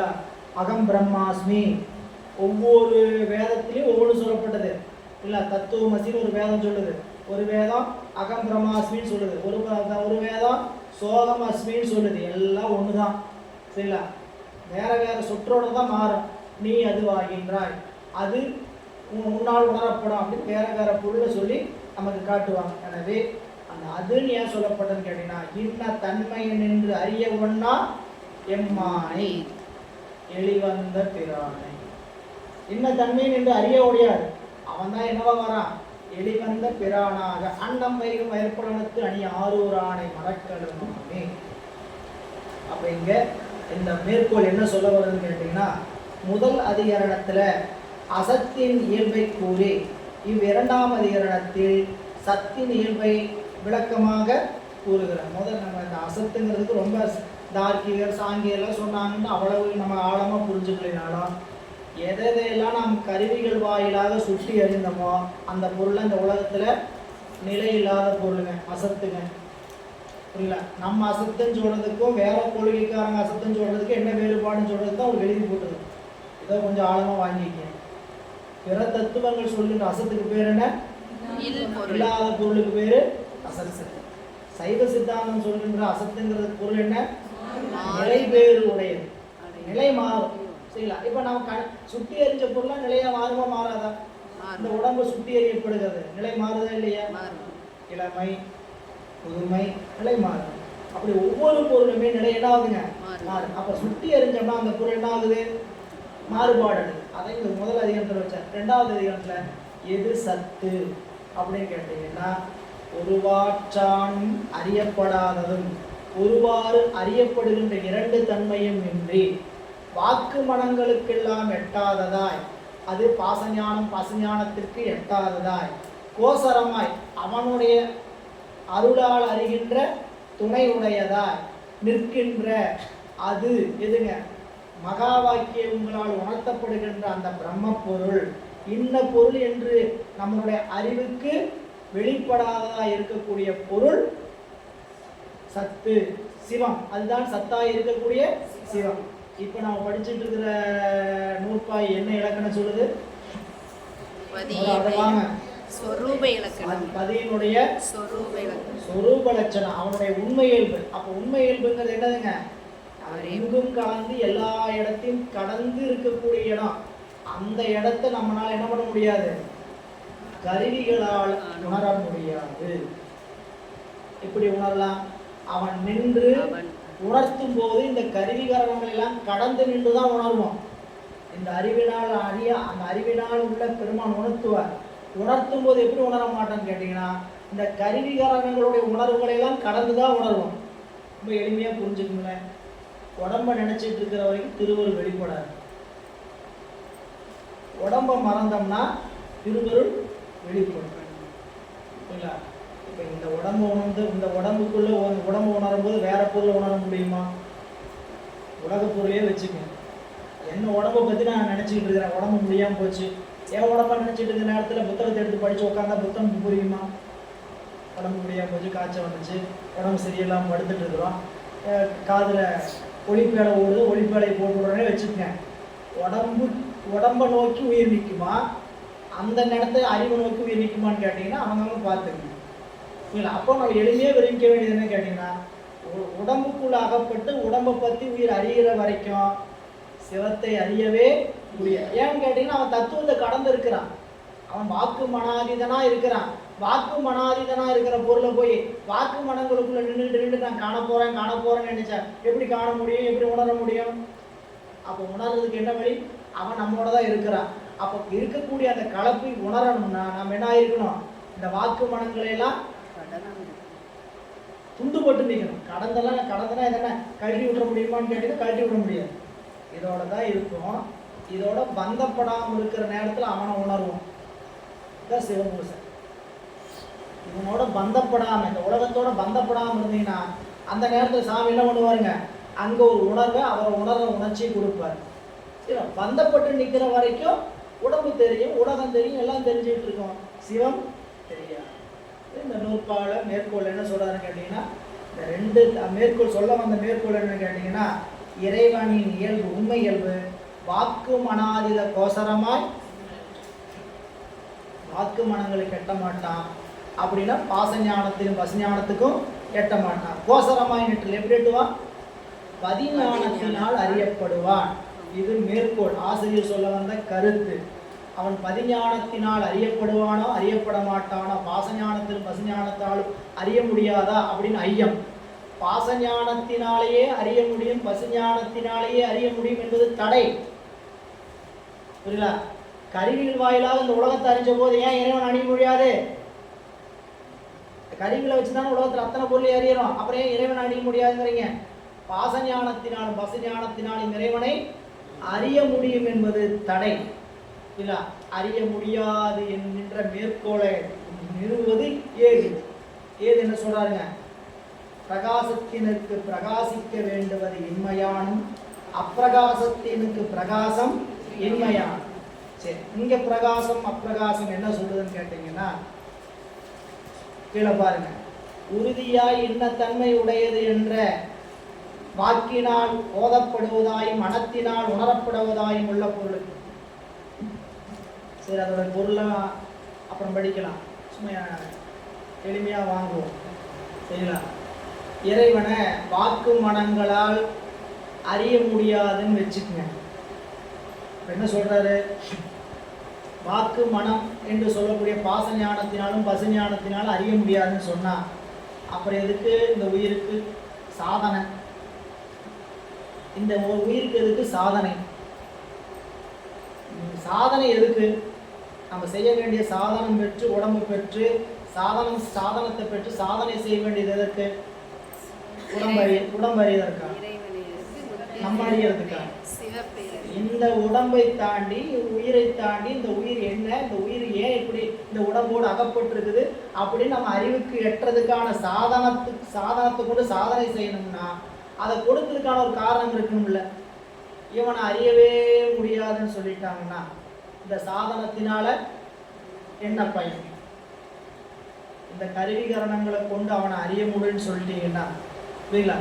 அகம் பிரம்மாஸ்மி, ஒவ்வொரு வேதத்திலையும் ஒவ்வொன்று சொல்லப்பட்டது இல்ல. தத்துவமசின்னு ஒரு வேதம் சொல்லுது, ஒரு வேதம் அகம் பிரம்மாஸ்மின்னு சொல்லுது, ஒரு வேதம் சோகம் அஸ்மின்னு சொல்லுது. எல்லாம் ஒன்று தான் சரிங்களா, வேற வேற சொற்றோடு தான் மாறும். நீ அதுவாகின்றாய், அது முன்னால் உணரப்படும் அப்படின்னு வேற வேற பொருளை சொல்லி நமக்கு காட்டுவாங்க. எனவே அந்த அதுன்னு ஏன் சொல்லப்பட்டதுன்னு கேட்டீங்கன்னா இன்ன தன்மையன் என்று அறிய ஒண்ணா எம்மானை எளிவந்த பிரானை. இன்ன தன்மையன் என்று அறிய முடியாது, அவன் தான் என்னவா வரான், எளிவந்த பிரானாக. அண்டம் வைகும் வயற்பலனத்து அணி ஆரூர் ஆணை மறக்கலுமாமே. அப்ப இங்க இந்த மேற்கோள் என்ன சொல்ல வருதுன்னு கேட்டீங்கன்னா முதல் அதிகரணத்துல அசத்தின் இயல்பை கூறி இவ்விரண்டாம் அதிகரணத்தில் சத்தின் இயல்பை விளக்கமாக கூறுகிறார். முதல் நம்ம இந்த அசத்துங்கிறதுக்கு ரொம்ப தார்க்கிகர் சாங்கியெல்லாம் சொன்னாங்கன்னு அவ்வளவு நம்ம ஆழமாக புரிஞ்சுக்கலினாலும் எதையெல்லாம் நாம் கருவிகள் வாயிலாக சுற்றி அறிந்தோமோ அந்த பொருளை இந்த உலகத்தில் நிலை இல்லாத பொருளுங்க, அசத்துங்க புரியல. நம்ம அசத்துன்னு சொல்கிறதுக்கும் வேற கொள்கைக்காரங்க அசத்துன்னு சொல்கிறதுக்கு என்ன வேறுபாடுன்னு சொல்கிறது தான் ஒரு எழுதி போட்டது. இதை கொஞ்சம் ஆழமாக வாங்கிக்க. பிற தத்துவங்கள் சொல்லுகின்ற அசத்துக்கு பேர் என்ன, இல்லாத பொருளுக்கு பேரு அசத்து. சைவ சித்தாந்தம் சொல்கின்ற அசத்துங்கிறது பொருள் என்ன, நிலை பேறு உடையது, நிலை மாறும் சரிங்களா. இப்ப நம்ம சுட்டி எறிஞ்ச பொருளா நிலையா மாறுமா மாறாதா, இந்த உடம்பு சுட்டி எறியப்படுகிறது நிலை மாறுதா இல்லையா, இளமை புதுமை நிலை மாறும். அப்படி ஒவ்வொரு பொருளுமே நிலை என்ன ஆகுதுங்க மாறும். அப்ப சுட்டி எறிஞ்சோம்னா அந்த பொருள் என்ன ஆகுது, மாறுபாடு. அதை இந்த முதல் அதிகாரத்தில் வச்சார். ரெண்டாவது அதிகாரத்தில் எது சத்து அப்படின்னு கேட்டீங்கன்னா ஒருவாற்றான் அறியப்படாததும் ஒருவாறு அறியப்படுகின்ற இரண்டு தன்மையும் இன்றி வாக்கு மனங்களுக்கெல்லாம் எட்டாததாய், அது பாசஞானம் பசுஞானத்திற்கு எட்டாததாய் கோசரமாய் அவனுடைய அருளால் அறிகின்ற துணை உடையதாய் நிற்கின்ற அது எதுங்க, மகா வாக்கியங்களால் உணர்த்தப்படுகின்ற அந்த பிரம்ம பொருள் இன்ன பொருள் என்று நம்மளுடைய அறிவுக்கு வெளிப்படாததா இருக்கக்கூடிய பொருள் சத்து சிவம். அதுதான் சத்தாய் இருக்கக்கூடிய சிவம். இப்ப நாம படிச்சுட்டு இருக்கிற நூற்பாய் என்ன இலக்கணம் சொல்லுது, பதியினுடைய சொரூப லட்சணம், அவனுடைய உண்மை இயல்பு. அப்ப உண்மை இயல்புங்கிறது என்னதுங்க, எங்கும் கலந்து எல்லா இடத்தையும் கடந்து இருக்கக்கூடிய இடம். அந்த இடத்தை நம்மளால என்ன பண்ண முடியாது, கருவிகளால் உணர முடியாது. எப்படி உணரலாம், அவன் நின்று உணர்த்தும் போது இந்த கருவிகரணங்கள் எல்லாம் கடந்து நின்றுதான் உணர்வோம். இந்த அறிவினால் அந்த அறிவினால் உள்ள பெருமான் உணர்த்துவார். உணர்த்தும் போது எப்படி உணர மாட்டான்னு கேட்டீங்கன்னா இந்த கருவிகரணங்களுடைய உணர்வுகளை எல்லாம் கடந்துதான் உணர்வோம். ரொம்ப எளிமையா புரிஞ்சுக்குங்களேன். உடம்ப நினைச்சிட்டு இருக்கிற வரைக்கும் திருவருள் வெளிப்படாது. உடம்ப மறந்தோம்னா திருவருள் வெளிப்படும். இல்லைங்களா? இப்போ இந்த உடம்பு உணர்ந்து இந்த உடம்புக்குள்ள உடம்பு உணரும் போது வேற பொருளை உணர முடியுமா? உலக பொருளையே வச்சுக்கோங்க. என்ன உடம்பை பற்றி நான் நினச்சிக்கிட்டு இருக்கிறேன், உடம்பு முடியாமல் போச்சு, என் உடம்பை நினச்சிட்டு இருக்கிற நேரத்தில் புத்தகத்தை எடுத்து படித்து உட்காந்தா புத்தகம் புரியுமா? உடம்பு முடியாமல் போச்சு, காய்ச்சல் வந்துச்சு, உடம்பு சரியில்லாமல் படுத்துட்டு இருக்கிறோம், காதில் ஒளிப்பேலை ஓடுது, ஒளிப்பேலை போட்டு உடனே வச்சுக்கங்க. உடம்பை நோக்கி உயிர் நிற்குமா, அந்த நேரத்தில் அறிவை நோக்கி உயிர் நிற்குமான்னு கேட்டிங்கன்னா அவங்க பார்த்துக்கணும். இல்லை, அப்போ நம்ம எளிமையாக விரும்பிக்க வேண்டியது என்ன கேட்டிங்கன்னா, உடம்புக்குள்ள அகப்பட்டு உடம்பை பற்றி உயிர் அறிகிற வரைக்கும் சிவத்தை அறியவே முடியாது. ஏன்னு கேட்டிங்கன்னா அவன் தத்துவத்தை கடந்து இருக்கிறான். அவன் வாக்கு மனாதீதனாக இருக்கிறான். வாக்கு மனாதீதனாக இருக்கிற பொருளை போய் வாக்கு மனங்களுக்குள்ள நின்று நான் காண போகிறேன்னு நினைச்சா எப்படி காண முடியும், எப்படி உணர முடியும்? அப்போ உணர்றதுக்கு என்ன வழி? அவன் நம்மளோட தான் இருக்கிறான். அப்போ இருக்கக்கூடிய அந்த கலப்பை உணரணும்னா நம்ம என்ன ஆயிருக்கணும்? இந்த வாக்கு மனங்களை எல்லாம் துண்டுபட்டு நிற்கணும். கடந்தனா என்னென்ன கழட்டி விட முடியுமான்னு கேட்டீங்கன்னா கழட்டி விட முடியாது. இதோட தான் இருக்கும். இதோட பந்தப்படாமல் இருக்கிற நேரத்தில் அவனை உணர்வோம். இதுதான் சிவபூசை. இவனோட பந்தப்படாமல், இந்த உலகத்தோட பந்தப்படாமல் இருந்தீங்கன்னா அந்த நேரத்தில் சாமி என்ன பண்ணுவாருங்க, அங்கே ஒரு உணர்வை அவரை உணர்ற உணர்ச்சியை கொடுப்பார். சரி, பந்தப்பட்டு நிற்கிற வரைக்கும் உடம்பு தெரியும், உலகம் தெரியும், எல்லாம் தெரிஞ்சுக்கிட்டு இருக்கோம். சிவம் தெரியாது. இந்த நூற்பால மேற்கோள் என்ன சொல்றாருன்னு கேட்டீங்கன்னா, இந்த ரெண்டு மேற்கோள் சொல்ல வந்த மேற்கோள் என்னன்னு கேட்டீங்கன்னா, இறைவனின் இயல்பு, உண்மை இயல்பு வாக்கு மனாதில கோசரமாய் வாக்கு மனங்களுக்கு எட்ட மாட்டான். அப்படின்னா பாசஞானத்திலும் பசுஞானத்துக்கும் எட்ட மாட்டான். கோசரமாய் நெற்றில் எப்படி எட்டுவான்? பதிஞானத்தினால் அறியப்படுவான். இது மேற்கோள், ஆசிரியர் சொல்ல வந்த கருத்து. அவன் பதிஞானத்தினால் அறியப்படுவானோ அறியப்பட மாட்டானோ, பாசஞானத்திலும் பசுஞானத்தாலும் அறிய முடியாதா அப்படின்னு ஐயம். பாசஞானத்தினாலேயே அறிய முடியும், பசுஞானத்தினாலேயே அறிய முடியும் என்பது தடை. புரியல? கருவிகள் வாயிலாக இந்த உலகத்தை அறிஞ்ச போது ஏன் இறைவன் அறிய முடியாது? கருவிகளை வச்சுதானே உலகத்தில் அத்தனை பொருளை அறியறோம். அப்புறம் ஏன் இறைவன் அறிய முடியாதுங்கிறீங்க? பாசஞானத்தினாலும் பசுஞானத்தினாலும் இறைவனை அறிய முடியும் என்பது தடை. இல்ல, அறிய முடியாது என்கின்ற மேற்கோளை நிறுவுவது ஏது என்ன சொல்றாருங்க? பிரகாசத்தினுக்கு பிரகாசிக்க வேண்டுவது இன்மையானும், அப்பிரகாசத்தினுக்கு பிரகாசம் இன்மையானும். சரி, இங்க பிரகாசம் அப்பிரகாசம் என்ன சொல்லுதுன்னு கேட்டீங்கன்னா, கீழே பாருங்க. உறுதியாய் இன்னத்தன்மை உடையது என்ற வாக்கினால் ஓதப்படுவதாயும் மனத்தினால் உணரப்படுவதாயும் உள்ள பொருளுக்கு. சரி, அதோட பொருளை அப்புறம் படிக்கலாம், சும்மா எளிமையாக வாங்குவோம். சரிங்களா? இறைவனை வாக்கு மனங்களால் அறிய முடியாதுன்னு வச்சுக்கோங்க. என்ன சொல்றாரு? வாக்கு மனம் என்று சொல்லக்கூடிய பாசஞானத்தினாலும் பசுஞானத்தினாலும் அறிய முடியாதுன்னு சொன்னா, அப்புறம் எதுக்கு இந்த உயிருக்கு சாதனை? இந்த உயிருக்கு எதுக்கு சாதனை? சாதனை எதுக்கு? நம்ம செய்ய வேண்டிய சாதனம் பெற்று, உடம்பு பெற்று, சாதனத்தை பெற்று சாதனை செய்ய வேண்டியது எதற்கு? உடம்பறியதற்காக, நம்ம அறியறதுக்காக. இந்த உடம்பை தாண்டி, உயிரை தாண்டி, இந்த உயிர் என்ன, இந்த உயிர் ஏன் இப்படி இந்த உடம்போடு அகப்பட்டிருக்குது அப்படின்னு நம்ம அறிவுக்கு எட்டுறதுக்கான சாதனத்தை கொண்டு சாதனை செய்யணும்னா அதை கொடுத்ததுக்கான ஒரு காரணம் இருக்கணும்ல. இவனை அறியவே முடியாதுன்னு சொல்லிட்டாங்கன்னா இந்த சாதனத்தினால என்ன பயன்? இந்த கருவிகரணங்களை கொண்டு அவனை அறிய முடியும்னு சொல்லிட்டீங்கன்னா, புரியல?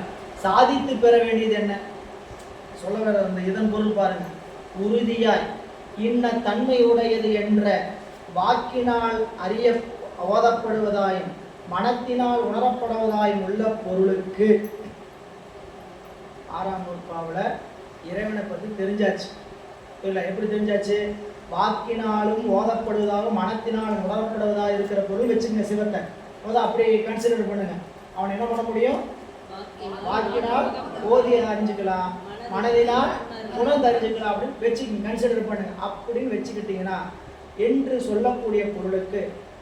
சாதித்து பெற வேண்டியது என்ன சொல்ல வர அந்த இதன் பொருள் பாருங்க. உறுதியாய் இன்ன தன்மை உடையது என்ற வாக்கினால் அறிய ஓதப்படுவதாயும் மனத்தினால் உணரப்படுவதாயும் உள்ள பொருளுக்கு. 6ஆம் நூற்பாவில் இறைவனை பற்றி தெரிஞ்சாச்சு. இல்லை, எப்படி தெரிஞ்சாச்சு? வாக்கினாலும் ஓதப்படுவதாகவும் மனத்தினாலும் உணரப்படுவதாக இருக்கிற பொருள் வச்சுங்க. சிவத்தை அப்படியே கன்சிடர் பண்ணுங்க. அவன் என்ன பண்ண முடியும்? வாக்கினால் ஓதி அறிஞ்சுக்கலாம், மனதினால் உணர்ந்து அறிஞ்சுக்கலாம் அப்படின்னு வச்சு கன்சிடர் பண்ணுங்க. அப்படின்னு வச்சுக்கிட்டீங்கன்னா என்று சொல்லக்கூடிய பொருளுக்கு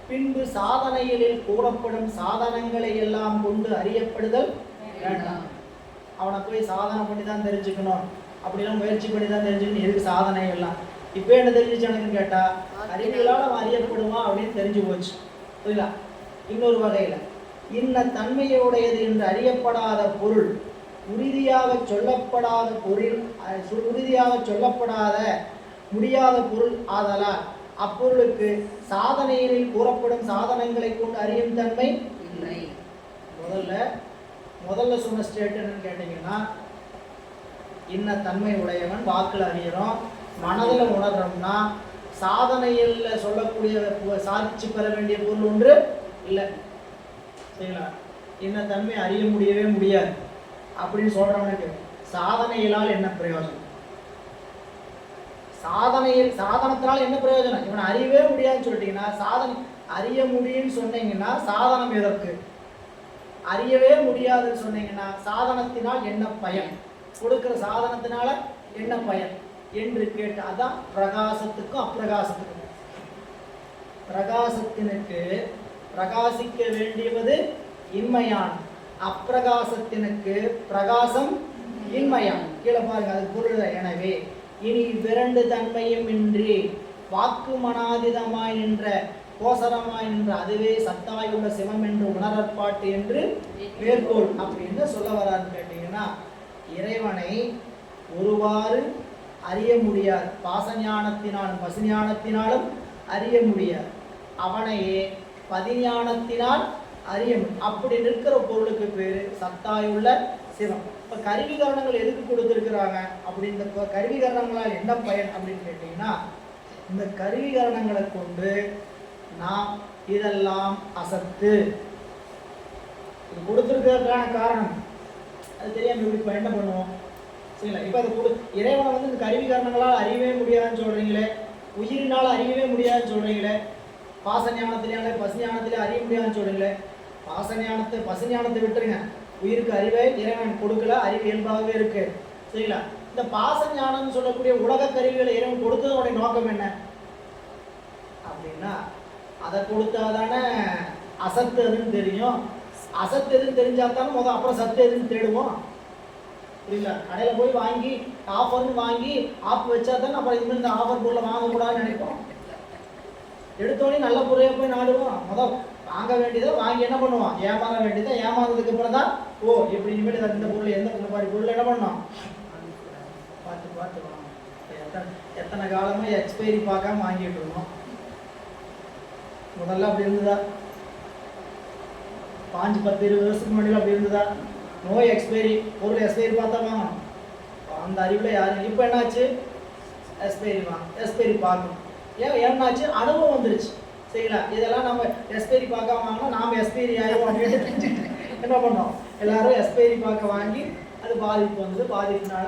பின்பு சாதனைகளில் கூறப்படும் சாதனங்களை எல்லாம் கொண்டு அறியப்படுதல் வேண்டாம். அவனை போய் சாதனை பண்ணி தான் தெரிஞ்சுக்கணும், அப்படிலாம் முயற்சி பண்ணி தான் தெரிஞ்சுக்கணும். எதுக்கு சாதனை எல்லாம்? இப்போ என்ன தெரிஞ்சுச்சானுன்னு கேட்டா, அறிவியலால் அவன் அறியப்படுவான் அப்படின்னு தெரிஞ்சு போச்சு. புரியல? இன்னொரு வகையில் இன்ன தன்மையுடையது என்று அறியப்படாத பொருள் உறுதியாக சொல்லப்படாத முடியாத பொருள் ஆதலால் அப்பொருளுக்கு சாதனைகளில் கூறப்படும் சாதனங்களை கொண்டு அறியும் தன்மை இல்லை. முதல்ல சொன்ன ஸ்டேட் என்னன்னு கேட்டீங்கன்னா, இன்ன தன்மை உடையவன் வாக்குல அறியறோம், மனதில் உணர்றோம்னா சாதனையில் சொல்லக்கூடிய சாதிச்சு பெற வேண்டிய பொருள் ஒன்று இல்லை. சரிங்களா? இன்ன தன்மை அறிய முடியவே முடியாது அப்படின்னு சொல்றவனுக்கு சாதனையினால் என்ன பிரயோஜனம்? சாதனத்தினால் என்ன பிரயோஜனம்? இவனை அறியவே முடியாதுன்னு சொல்லிட்டீங்கன்னா, சாதனை அறிய முடியும்னு சொன்னீங்கன்னா சாதனம் எதற்கு? அறியவே முடியாதுன்னு சொன்னீங்கன்னா சாதனத்தினால் என்ன பயன்? கொடுக்கிற சாதனத்தினால என்ன பயன் என்று கேட்டு, அதான் பிரகாசத்துக்கும் அப்பிரகாசத்துக்கும். பிரகாசத்தினுக்கு பிரகாசிக்க வேண்டியது இன்மையான், அப்பிரகாசத்தினுக்கு பிரகாசம் இன்மையான். கீழே பாருங்க, அது பொருள். எனவே இனி விரண்டு தன்மையும் இன்றி வாக்கு மனாதிதமாய் நின்ற கோசரமாய் நின்ற அதுவே சத்தாயுள்ள சிவம் என்று உணரற்பாட்டு என்று மேற்கோள். அப்படின்னு சொல்ல வரான்னு கேட்டீங்கன்னா, இறைவனை ஒருவாறு அறிய முடியாது, பாசஞானத்தினாலும் பசுஞானத்தினாலும் அறிய முடியாது. அவனையே பதிஞானத்தினால் அறிய முடியும். அப்படி நிற்கிற பொருளுக்கு பேரு சத்தாயுள்ள சிவம். இப்போ கருவிகரணங்கள் எதுக்கு கொடுத்துருக்குறாங்க? அப்படி இந்த கருவிகரணங்களால் என்ன பயன் அப்படின்னு கேட்டீங்கன்னா, இந்த கருவிகரணங்களை கொண்டு நாம் இதெல்லாம் அசத்து இது கொடுத்துருக்கிறதுக்கான காரணம் அது தெரியாம இப்படி என்ன பண்ணுவோம்? சரிங்களா? இப்போ அது இறைவனை வந்து இந்த கருவிகரணங்களால் அறியவே முடியாதுன்னு சொல்றீங்களே, உயிரினால் அறியவே முடியாதுன்னு சொல்றீங்களே, பாசஞானத்திலே பசுஞானத்திலே அறிய முடியாதுன்னு சொல்றீங்களே. பாசஞானத்தை பசுஞானத்தை விட்டுருங்க, உயிருக்கு அறிவை இறைவன் கொடுக்கல, அறிவு இயல்பாகவே இருக்கு. சரிங்களா? இந்த பாசஞானம் சொல்லக்கூடிய உலக கருவிகளை இறைவன் கொடுத்ததோடைய நோக்கம் என்ன அப்படின்னா, அதை கொடுத்தாதானே அசத்து எதுன்னு தெரியும். அசத்து எதுன்னு தெரிஞ்சாதானே முதல் அப்புறம் சத்து எதுன்னு தேடுவோம். புரியல? கடையில் போய் வாங்கி ஆஃபர்னு வாங்கி ஆப் வச்சா தானே அப்புறம் இனிமேல் இந்த ஆஃபர் பொருளை வாங்கக்கூடாதுன்னு நினைப்போம். எடுத்தோடனே நல்ல பொருளையாக போய் நாடுவோம். முதல் வாங்க வேண்டியதை வாங்கி என்ன பண்ணுவோம்? ஏமாற வேண்டியதை ஏமாறதுக்கு அப்புறம் தான் ஓ இப்படி இனிமேல் இந்த பொருள் எந்த மாதிரி பொருள் என்ன பண்ணோம் பார்த்து பார்த்து வாங்க. எத்தனை காலமாக எக்ஸ்பைரி பார்க்காம வாங்கிட்டு இருந்தோம். முதல்ல அப்படி இருந்ததா? 5-10-20 வருஷத்துக்கு முன்னாடி அப்படி இருந்ததா? நோ எக்ஸ்பைரி, பொருள் எக்ஸ்பைரி பார்த்தா வாங்கணும். அந்த அறிவில் யாரும் இப்போ என்னாச்சு? எக்ஸ்பைரி பார்க்கணும். ஏன்னாச்சு? அனுபவம் வந்துருச்சு. சரிங்களா? இதெல்லாம் நம்ம எக்ஸ்பைரி பார்க்க வாங்கினா நாம் எக்ஸ்பைரி ஆகிடும் அப்படின்னு என்ன பண்ணோம்? எல்லாரும் எக்ஸ்பைரி பார்க்க வாங்கி அது பாதிப்பு வந்தது. பாதிப்புனால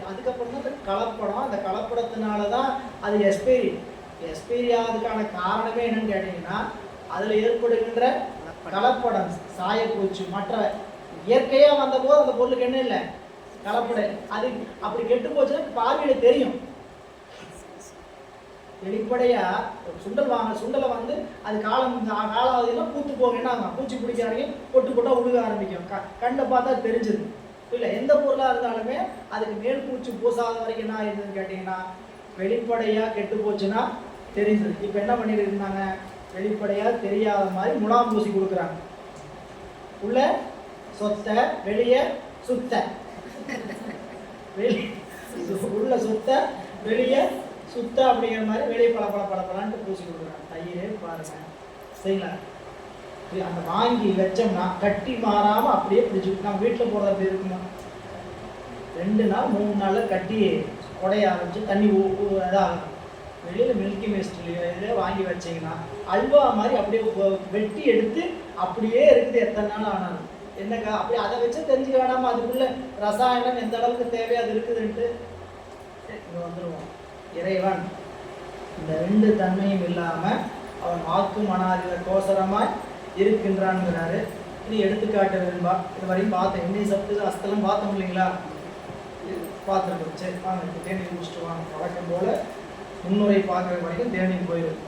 அதுக்கப்புறம் தான் அந்த கலப்படம். அந்த கலப்படத்தினால தான் அது எக்ஸ்பைரி ஆகிறதுக்கான காரணமே என்னன்னு கேட்டிங்கன்னா, அதில் ஏற்படுகின்ற கலப்படம், சாயப்பூச்சி, மற்ற இயற்கையாக வந்தபோது அந்த பொருளுக்கு என்ன இல்லை? கலப்படம். அது அப்படி கெட்டு போச்சுன்னா பார்வையில் தெரியும். வெளிப்படையா சுண்டலை வந்து அது காலாவதியெல்லாம் பூத்து போக என்ன ஆகும்? பூச்சி பிடிக்க ஆரம்பிக்கும், பொட்டு பொட்டா உழுக ஆரம்பிக்கும். கண்ணில் பார்த்தா தெரிஞ்சிடும். இல்லை, எந்த பொருளாக இருந்தாலுமே அதுக்கு மேல் பூச்சி பூசாத வரைக்கும் என்ன ஆயிருதுன்னு கேட்டிங்கன்னா, வெளிப்படையாக கெட்டு போச்சுன்னா தெரிஞ்சுது. இப்போ என்ன பண்ணிட்டு இருந்தாங்க? வெளிப்படையாக தெரியாத மாதிரி முலாம் பூசி கொடுக்குறாங்க. உள்ள சொத்தை வெளியே சுத்த, உள்ள சொத்தை வெளியே சுத்த அப்படிங்கிற மாதிரி வெளியே பழப்பலான்ட்டு பூசி கொடுக்குறாங்க. தயிரே பாருங்க. சரிங்களா? அந்த வாங்கி வச்சோம்னா கட்டி மாறாமல் அப்படியே பிடிச்சி நம்ம வீட்டில் போடுறது அப்படி இருக்குமா? 2 நாள் 3 நாளில் கட்டி உடைய ஆரம்பிச்சு தண்ணி இதாகும். வெளியில் மில்கி மிஸ்ட்லேயோ இதில் வாங்கி வச்சிங்கன்னா அல்வா மாதிரி அப்படியே வெட்டி எடுத்து அப்படியே இருக்குது. எத்தனை நாள் ஆனாலும் என்னக்கா அப்படி அதை வச்சு தெரிஞ்சுக்க வேணாமா அதுக்குள்ள ரசாயனம் எந்த அளவுக்கு தேவையோ அது இருக்குதுன்ட்டு இங்கே வந்துடுவோம். இறைவன் இந்த 2 தன்மையும் இல்லாமல் அவன் வாக்கு மனாதித கோசரமாய் இருக்கின்றான்ங்கிறாரு. இனி எடுத்துக்காட்டு வேணும்பா. இது வரையும் பார்த்தேன். இன்னி சப்து அஸ்தலம் பார்த்தோம் இல்லைங்களா? பார்த்துருக்கோம். சரி வாங்க, தேனி முடிச்சுட்டு வாங்க. வழக்கம் போல் முன்னுரை பார்க்குற வரைக்கும் தேனி போயிடும்.